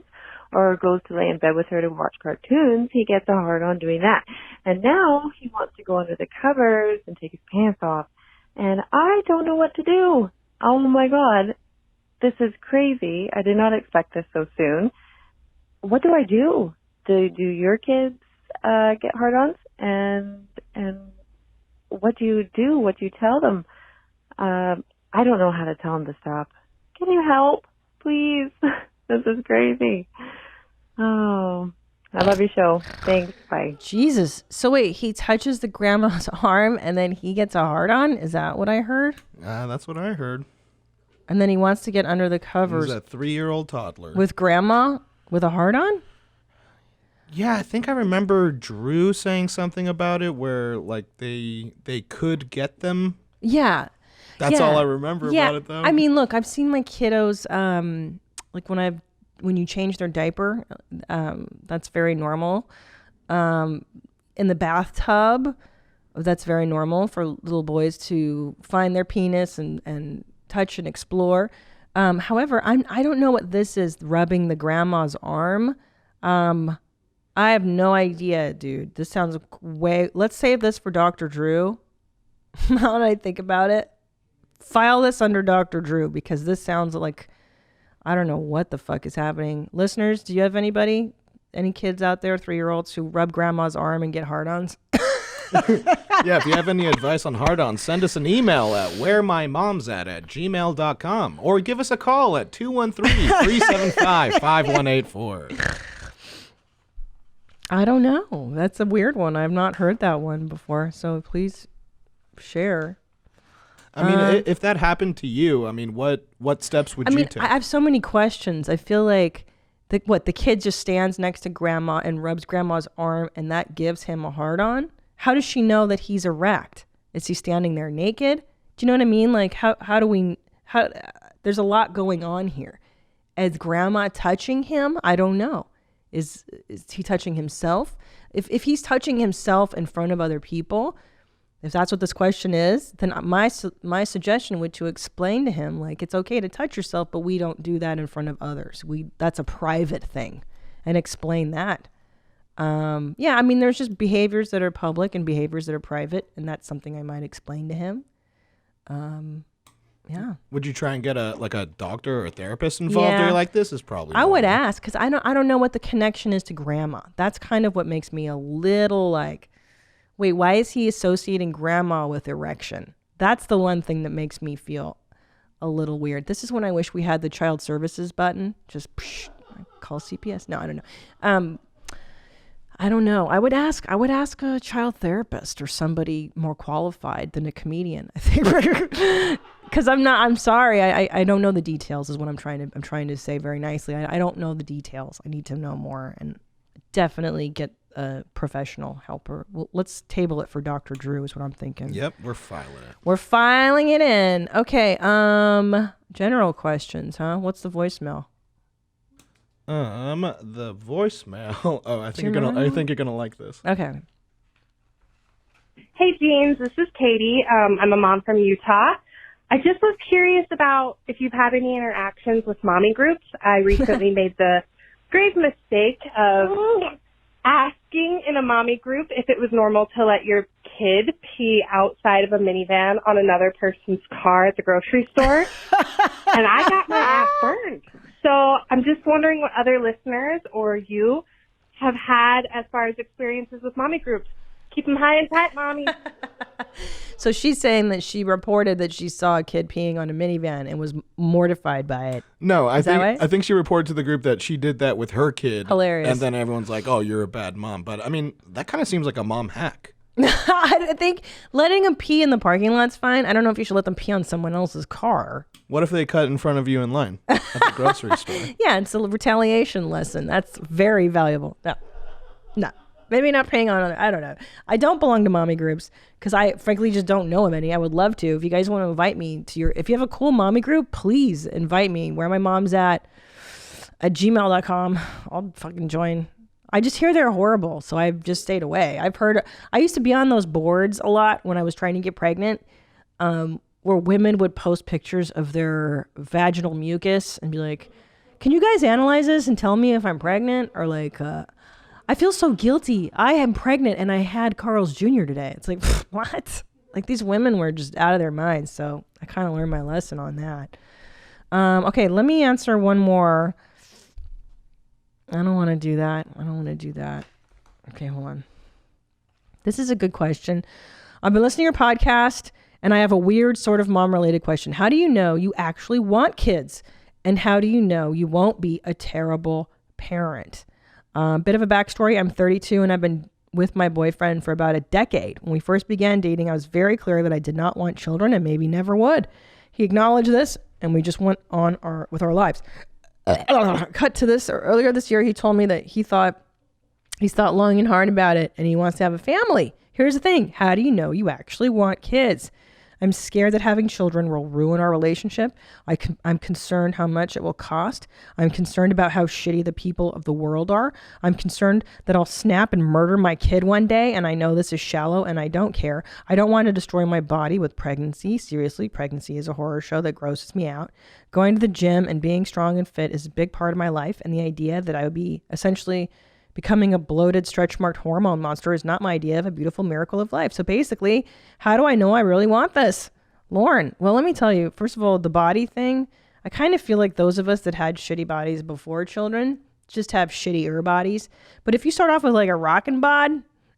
or goes to lay in bed with her to watch cartoons. He gets a hard-on doing that. And now he wants to go under the covers and take his pants off. And I don't know what to do. Oh, my God. This is crazy. I did not expect this so soon. What do I do? Do your kids get hard-ons? And what do you do? What do you tell them? I don't know how to tell them to stop. Can you help? Please. This is crazy. Oh, I love your show. Thanks. Bye. Jesus. So wait, he touches the grandma's arm and then he gets a hard-on? Is that what I heard? That's what I heard. And then he wants to get under the covers. He's a 3-year-old toddler. With grandma? With a hard-on? Yeah, I think I remember Drew saying something about it where like they could get them. Yeah. That's all I remember about it though. I mean, look, I've seen my kiddos, like when I've you change their diaper, that's very normal. In the bathtub, that's very normal for little boys to find their penis and touch and explore. However, I don't know what this is, rubbing the grandma's arm. I have no idea, dude. This sounds let's save this for Dr. Drew. Now that I think about it, file this under Dr. Drew, because this sounds like, I don't know what the fuck is happening. Listeners, do you have any kids out there, 3-year-olds, who rub grandma's arm and get hard-ons? Yeah, if you have any advice on hard-ons, send us an email at wheremymomsat@gmail.com or give us a call at 213-375-5184. I don't know. That's a weird one. I've not heard that one before, so please share. I mean, if that happened to you, I mean, what steps would you take? I have so many questions. I feel like the kid just stands next to grandma and rubs grandma's arm, and that gives him a hard-on? How does she know that he's erect? Is he standing there naked? Do you know what I mean? Like, how there's a lot going on here. Is grandma touching him? I don't know. Is he touching himself? If he's touching himself in front of other people, if that's what this question is, then my suggestion would to explain to him, like, it's okay to touch yourself, but we don't do that in front of others. That's a private thing, and explain that. Yeah, I mean, there's just behaviors that are public and behaviors that are private, and that's something I might explain to him. Yeah. Would you try and get a doctor or a therapist involved? Yeah. Or like, this is probably I would ask, because I don't know what the connection is to grandma. That's kind of what makes me a little like, wait, why is he associating grandma with erection? That's the one thing that makes me feel a little weird. This is when I wish we had the child services button. Just call CPS. No, I don't know. I don't know. I would ask a child therapist or somebody more qualified than a comedian, I think. Because I'm sorry. I don't know the details is what I'm trying to say very nicely. I don't know the details. I need to know more, and definitely get a professional helper. Well, let's table it for Dr. Drew is what I'm thinking. Yep, we're filing it. We're filing it in. Okay. General questions, huh? What's the voicemail? The voicemail. Oh, I think you're gonna like this. Okay. Hey, James. This is Katie. I'm a mom from Utah. I just was curious about if you've had any interactions with mommy groups. I recently made the grave mistake of asking in a mommy group if it was normal to let your kid pee outside of a minivan on another person's car at the grocery store. And I got my ass burned. So I'm just wondering what other listeners or you have had as far as experiences with mommy groups. Keep them high and tight, mommy. So she's saying that she reported that she saw a kid peeing on a minivan and was mortified by it. No, I think she reported to the group that she did that with her kid. Hilarious. And then everyone's like, "Oh, you're a bad mom." But I mean, that kind of seems like a mom hack. I think letting them pee in the parking lot's fine. I don't know if you should let them pee on someone else's car. What if they cut in front of you in line at the grocery store? Yeah, it's a retaliation lesson. That's very valuable. No. Maybe not peeing on other. I don't know. I don't belong to mommy groups because I frankly just don't know of any. I would love to. If you guys want to invite me to if you have a cool mommy group, please invite me. Where my mom's at gmail.com. I'll fucking join. I just hear they're horrible, so I've just stayed away. I used to be on those boards a lot when I was trying to get pregnant, where women would post pictures of their vaginal mucus and be like, "Can you guys analyze this and tell me if I'm pregnant?" Or like, "I feel so guilty. I am pregnant and I had Carl's Jr. today." It's like, what? Like, these women were just out of their minds. So I kind of learned my lesson on that. Okay, let me answer one more. I don't want to do that. Okay, hold on. This is a good question. I've been listening to your podcast and I have a weird sort of mom-related question. How do you know you actually want kids? And how do you know you won't be a terrible parent? Bit of a backstory. I'm 32 and I've been with my boyfriend for about a decade. When we first began dating, I was very clear that I did not want children and maybe never would. He acknowledged this and we just went on with our lives. Cut to this. Earlier this year, he told me that he's thought long and hard about it and he wants to have a family. Here's the thing. How do you know you actually want kids? I'm scared that having children will ruin our relationship. I'm concerned how much it will cost. I'm concerned about how shitty the people of the world are. I'm concerned that I'll snap and murder my kid one day, and I know this is shallow, and I don't care. I don't want to destroy my body with pregnancy. Seriously, pregnancy is a horror show that grosses me out. Going to the gym and being strong and fit is a big part of my life, and the idea that I would be essentially becoming a bloated, stretch-marked hormone monster is not my idea of a beautiful miracle of life. So basically, how do I know I really want this? Lauren, well, let me tell you, first of all, the body thing, I kind of feel like those of us that had shitty bodies before children just have shittier bodies. But if you start off with like a rockin' bod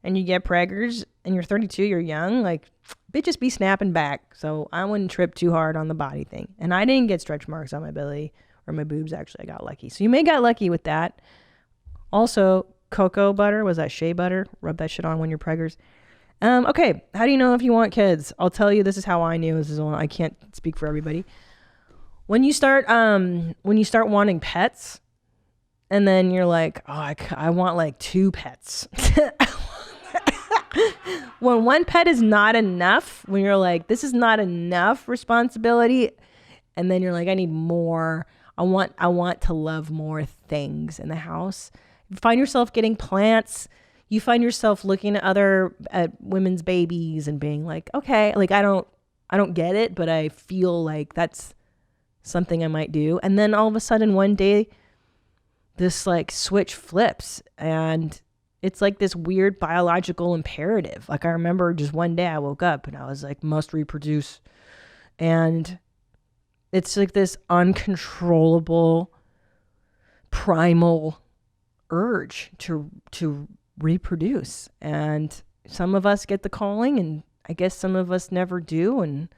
and you get preggers and you're 32, you're young, like bitches be snapping back. So I wouldn't trip too hard on the body thing. And I didn't get stretch marks on my belly or my boobs. Actually, I got lucky. So you may got lucky with that. Also, cocoa butter, was that shea butter? Rub that shit on when you're preggers. Okay, how do you know if you want kids? I'll tell you, this is how I knew. I can't speak for everybody. When you start wanting pets, and then you're like, oh, I want like 2 pets. When one pet is not enough, when you're like, this is not enough responsibility, and then you're like, I need more. I want to love more things in the house. You find yourself getting plants. You find yourself looking at women's babies and being like, okay, like I don't get it, but I feel like that's something I might do. And then all of a sudden one day this like switch flips and it's like this weird biological imperative. Like I remember just one day I woke up and I was like, must reproduce. And it's like this uncontrollable primal urge to reproduce. And some of us get the calling and I guess some of us never do. And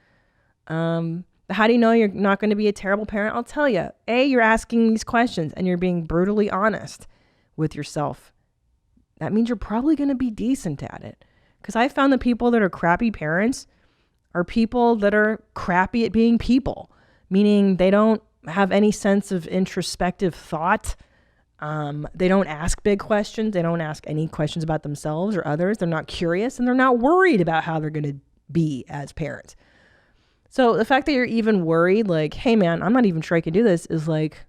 how do you know you're not going to be a terrible parent? I'll tell you. A, you're asking these questions and you're being brutally honest with yourself. That means you're probably going to be decent at it. Because I found that people that are crappy parents are people that are crappy at being people. Meaning they don't have any sense of introspective thought. They don't ask big questions. They don't ask any questions about themselves or others. They're not curious and they're not worried about how they're going to be as parents. So the fact that you're even worried, like, hey man, I'm not even sure I can do this, is like,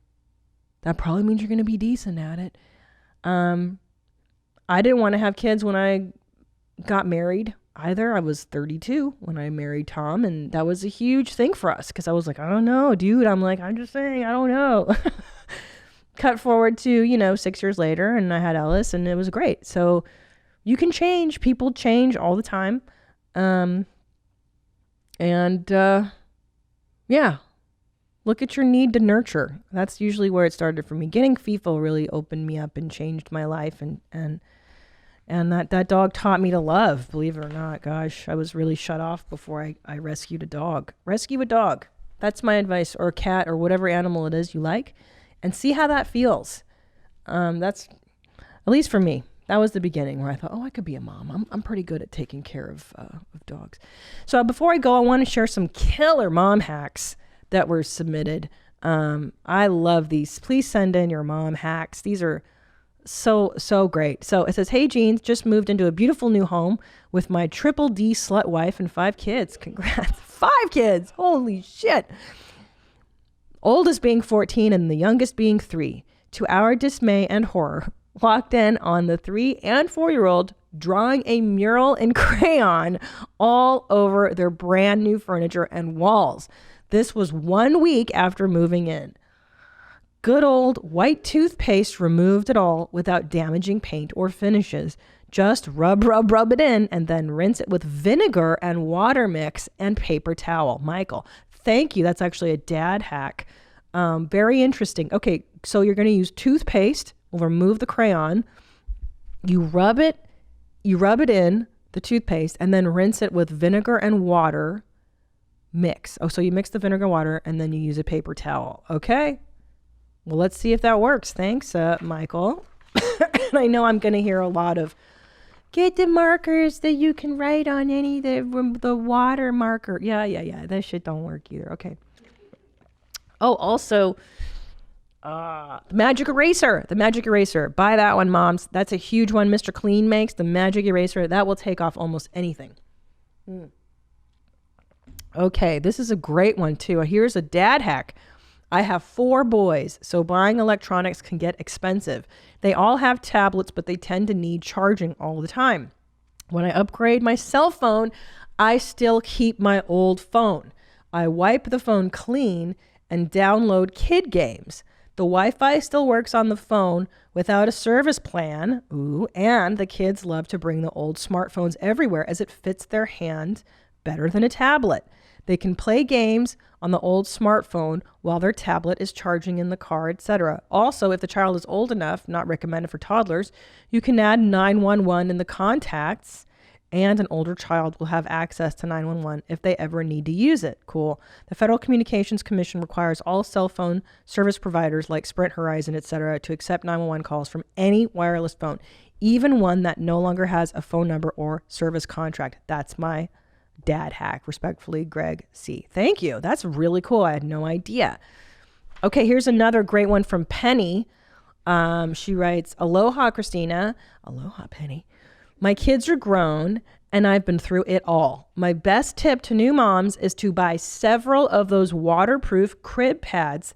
that probably means you're going to be decent at it. I didn't want to have kids when I got married either. I was 32 when I married Tom, and that was a huge thing for us because I was like, I don't know, dude. I'm just saying, I don't know. Cut forward to, 6 years later, and I had Ellis, and it was great. So you can change. People change all the time. Yeah, look at your need to nurture. That's usually where it started for me. Getting FIFO really opened me up and changed my life. And that dog taught me to love, believe it or not. Gosh, I was really shut off before I rescued a dog. Rescue a dog. That's my advice, or a cat, or whatever animal it is you like. And see how that feels. That's, at least for me, that was the beginning where I thought, I could be a mom. I'm pretty good at taking care of dogs. So before I go, I want to share some killer mom hacks that were submitted. I love these. Please send in your mom hacks. These are so great. So it says, hey, Jeans, just moved into a beautiful new home with my triple D slut wife and 5 kids. Congrats. 5 kids. Holy shit. Oldest being 14 and the youngest being 3. To our dismay and horror, walked in on the 3 and 4-year-old drawing a mural in crayon all over their brand new furniture and walls. This was 1 week after moving in. Good old white toothpaste removed it all without damaging paint or finishes. Just rub it in and then rinse it with vinegar and water mix and paper towel. Michael, thank you. That's actually a dad hack. Very interesting. Okay, so you're going to use toothpaste. We'll remove the crayon. You rub it in, the toothpaste, and then rinse it with vinegar and water mix. So you mix the vinegar water and then you use a paper towel. Okay. Well, let's see if that works. Thanks, Michael. And I know I'm going to hear a lot of, get the markers that you can write on the water marker. Yeah. That shit don't work either. Okay. Oh, also, the magic eraser. Buy that one, moms. That's a huge one Mr. Clean makes. The magic eraser. That will take off almost anything. Okay, this is a great one too. Here's a dad hack. I have 4 boys, so buying electronics can get expensive. They all have tablets, but they tend to need charging all the time. When I upgrade my cell phone, I still keep my old phone. I wipe the phone clean and download kid games. The Wi-Fi still works on the phone without a service plan. Ooh, and the kids love to bring the old smartphones everywhere as it fits their hand better than a tablet. They can play games on the old smartphone while their tablet is charging in the car, etc. Also, if the child is old enough, not recommended for toddlers, you can add 911 in the contacts, and an older child will have access to 911 if they ever need to use it. Cool. The Federal Communications Commission requires all cell phone service providers like Sprint, Horizon, etc. to accept 911 calls from any wireless phone, even one that no longer has a phone number or service contract. That's my dad hack. Respectfully, Greg C. Thank you. That's really cool. I had no idea. Okay, here's another great one from Penny. She writes, Aloha, Christina. Aloha, Penny. My kids are grown and I've been through it all. My best tip to new moms is to buy several of those waterproof crib pads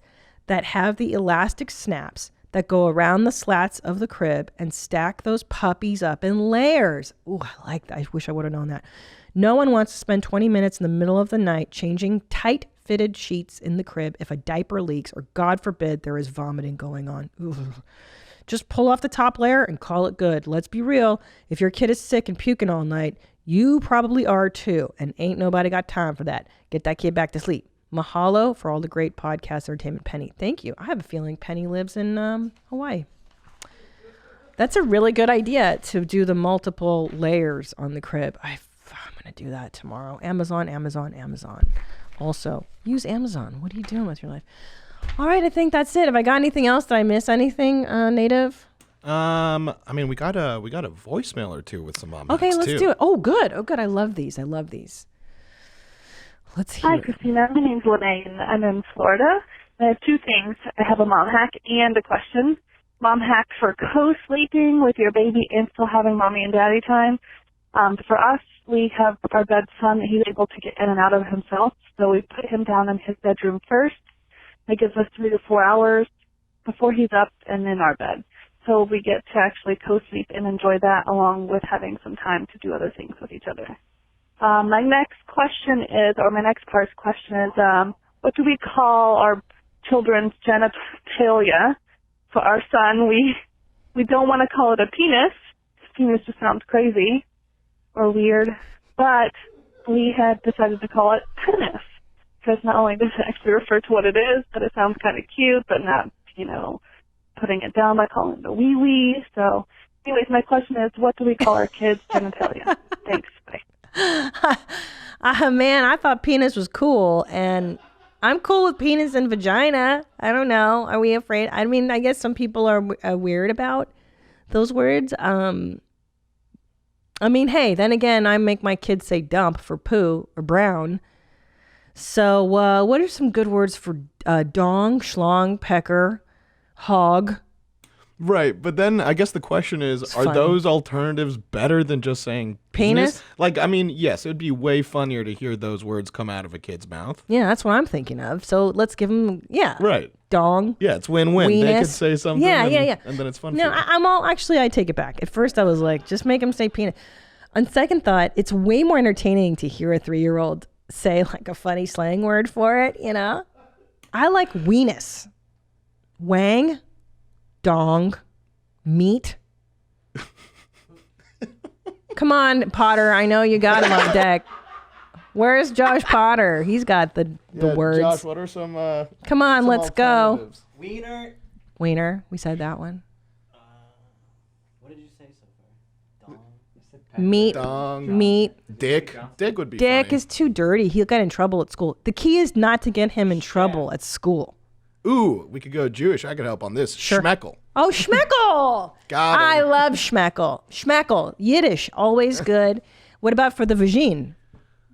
that have the elastic snaps that go around the slats of the crib and stack those puppies up in layers. Ooh, I like that. I wish I would have known that. No one wants to spend 20 minutes in the middle of the night changing tight-fitted sheets in the crib if a diaper leaks or, God forbid, there is vomiting going on. Ooh. Just pull off the top layer and call it good. Let's be real. If your kid is sick and puking all night, you probably are too, and ain't nobody got time for that. Get that kid back to sleep. Mahalo for all the great podcast entertainment, Penny. Thank you. I have a feeling Penny lives in Hawaii. That's a really good idea to do the multiple layers on the crib. I'm going to do that tomorrow. Amazon. Also, use Amazon. What are you doing with your life? All right, I think that's it. Have I got anything else? Did I miss anything, Native? I mean, we got a voicemail or two with some mom Okay, hacks, let's too. do it. Oh, good. I love these. Let's hear Hi, it. Christina. My name's Lene. I'm in Florida. I have 2 things. I have a mom hack and a question. Mom hack for co-sleeping with your baby and still having mommy and daddy time. For us, we have our bed son. He's able to get in and out of himself, so we put him down in his bedroom first. It gives us 3 to 4 hours before he's up and in our bed. So we get to actually co-sleep and enjoy that along with having some time to do other things with each other. My next part's question is, what do we call our children's genitalia? For our son, we don't want to call it a penis. Penis just sounds crazy or weird, but we had decided to call it penis. Because not only does it actually refer to what it is, but it sounds kind of cute, but not, putting it down by calling it a wee-wee. So, anyways, my question is, what do we call our kids' genitalia? Thanks. Bye. Man, I thought penis was cool, and I'm cool with penis and vagina. I don't know. Are we afraid? I mean, I guess some people are weird about those words. I mean, hey, then again, I make my kids say dump for poo or brown. So what are some good words for dong, schlong, pecker, hog? Right, but then I guess the question is, are funny. those alternatives better than just saying Penis? Like, I mean, yes, it would be way funnier to hear those words come out of a kid's mouth. Yeah, that's what I'm thinking of. So let's give them, Right. Dong. Yeah, it's win-win. Weenus. They could say something and then it's fun No, for you. I take it back. At first I was like, just make them say penis. On second thought, it's way more entertaining to hear a 3-year-old say like a funny slang word for it, I like weenus, wang, dong, meat. Come on, Potter. I know you got him on deck. Where's Josh Potter? He's got the words. Josh, what are some Come on, let's go. Wiener. Wiener. We said that one. What did you say so far? Meat. Dong. Meat. Dick. Dick would be Dick funny. is too dirty. He'll get in trouble at school. The key is not to get him in trouble at school. Ooh, we could go Jewish. I could help on this. Sure. Schmeckel. Oh, schmeckel. Got him. I love schmeckel. Schmeckel. Yiddish. Always good. What about for the vagine?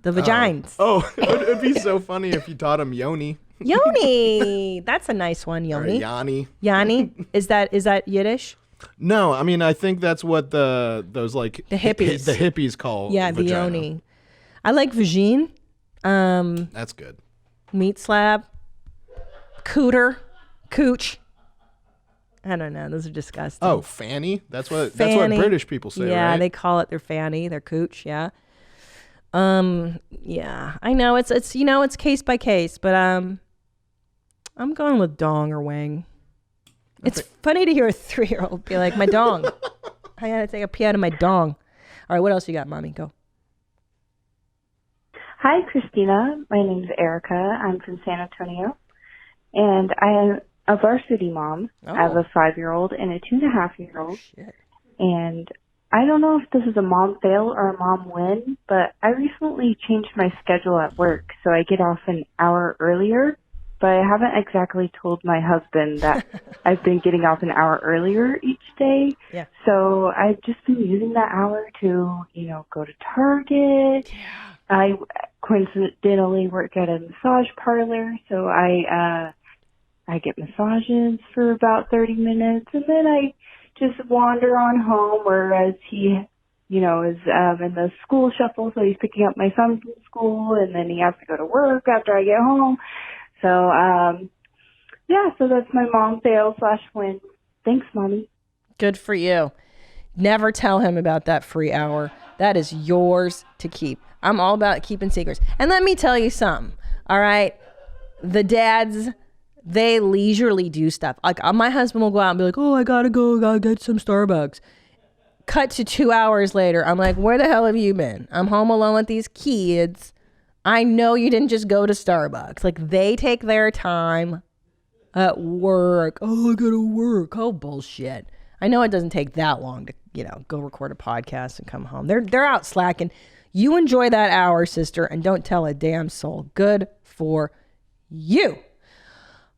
The vagines. Oh, it'd be so funny if you taught him Yoni. Yoni. That's a nice one, Or Yoni. Yanni. Yanni. Is that Yiddish? No, I mean, I think that's what those like The hippies. the hippies call Yeah, the vagina. Yoni. I like vagine. That's good. Meat slab. Cooter. Cooch. I don't know. Those are disgusting. Oh, fanny? That's what Fanny. British people say, yeah, right? they call it their fanny, their cooch, yeah. Yeah. I know it's case by case, but I'm going with dong or wang. It's funny to hear a 3-year-old be like, my dong. I gotta take a pee out of my dong. All right, what else you got, Mommy? Go. Hi, Christina. My name's Erica. I'm from San Antonio. And I am a varsity mom. Oh. I have a 5-year-old and a 2.5-year-old. Shit. And I don't know if this is a mom fail or a mom win, but I recently changed my schedule at work, so I get off an hour earlier. But I haven't exactly told my husband that I've been getting off an hour earlier each day. Yeah. So I've just been using that hour to, go to Target. Yeah. I coincidentally work at a massage parlor, so I get massages for about 30 minutes, and then I just wander on home, whereas he, is in the school shuffle, so he's picking up my son from school, and then he has to go to work after I get home. So, so that's my mom fail / win. Thanks, Mommy. Good for you. Never tell him about that free hour. That is yours to keep. I'm all about keeping secrets. And let me tell you something, all right? The dads, they leisurely do stuff. Like my husband will go out and be like, oh, I gotta get some Starbucks. Cut to 2 hours later. I'm like, where the hell have you been? I'm home alone with these kids. I know you didn't just go to Starbucks. Like, they take their time at work. Oh, I gotta work. Oh, bullshit. I know it doesn't take that long to, go record a podcast and come home. They're out slacking. You enjoy that hour, sister, and don't tell a damn soul. Good for you.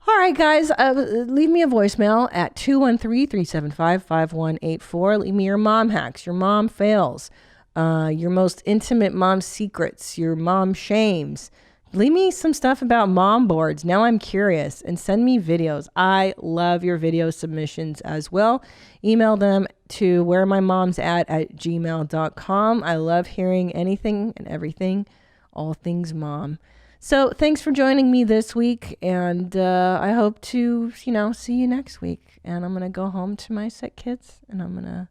All right, guys, leave me a voicemail at 213-375-5184. Leave me your mom hacks, your mom fails, your most intimate mom secrets, your mom shames. Leave me some stuff about mom boards. Now I'm curious, and send me videos. I love your video submissions as well. Email them to wheremymomsat@gmail.com. I love hearing anything and everything, all things mom. So thanks for joining me this week, and I hope to, see you next week. And I'm going to go home to my sick kids, and I'm going to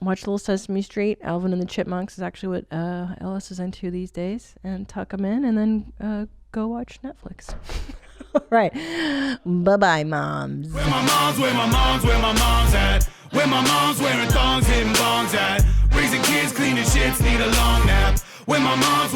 watch Little Sesame Street. Alvin and the Chipmunks is actually what Ellis is into these days, and tuck them in, and then go watch Netflix. All right. Bye-bye, moms. Where my mom's at. Where my mom's wearing thongs, hitting bongs at. Raising kids, cleaning shits, need a long nap. Where my mom's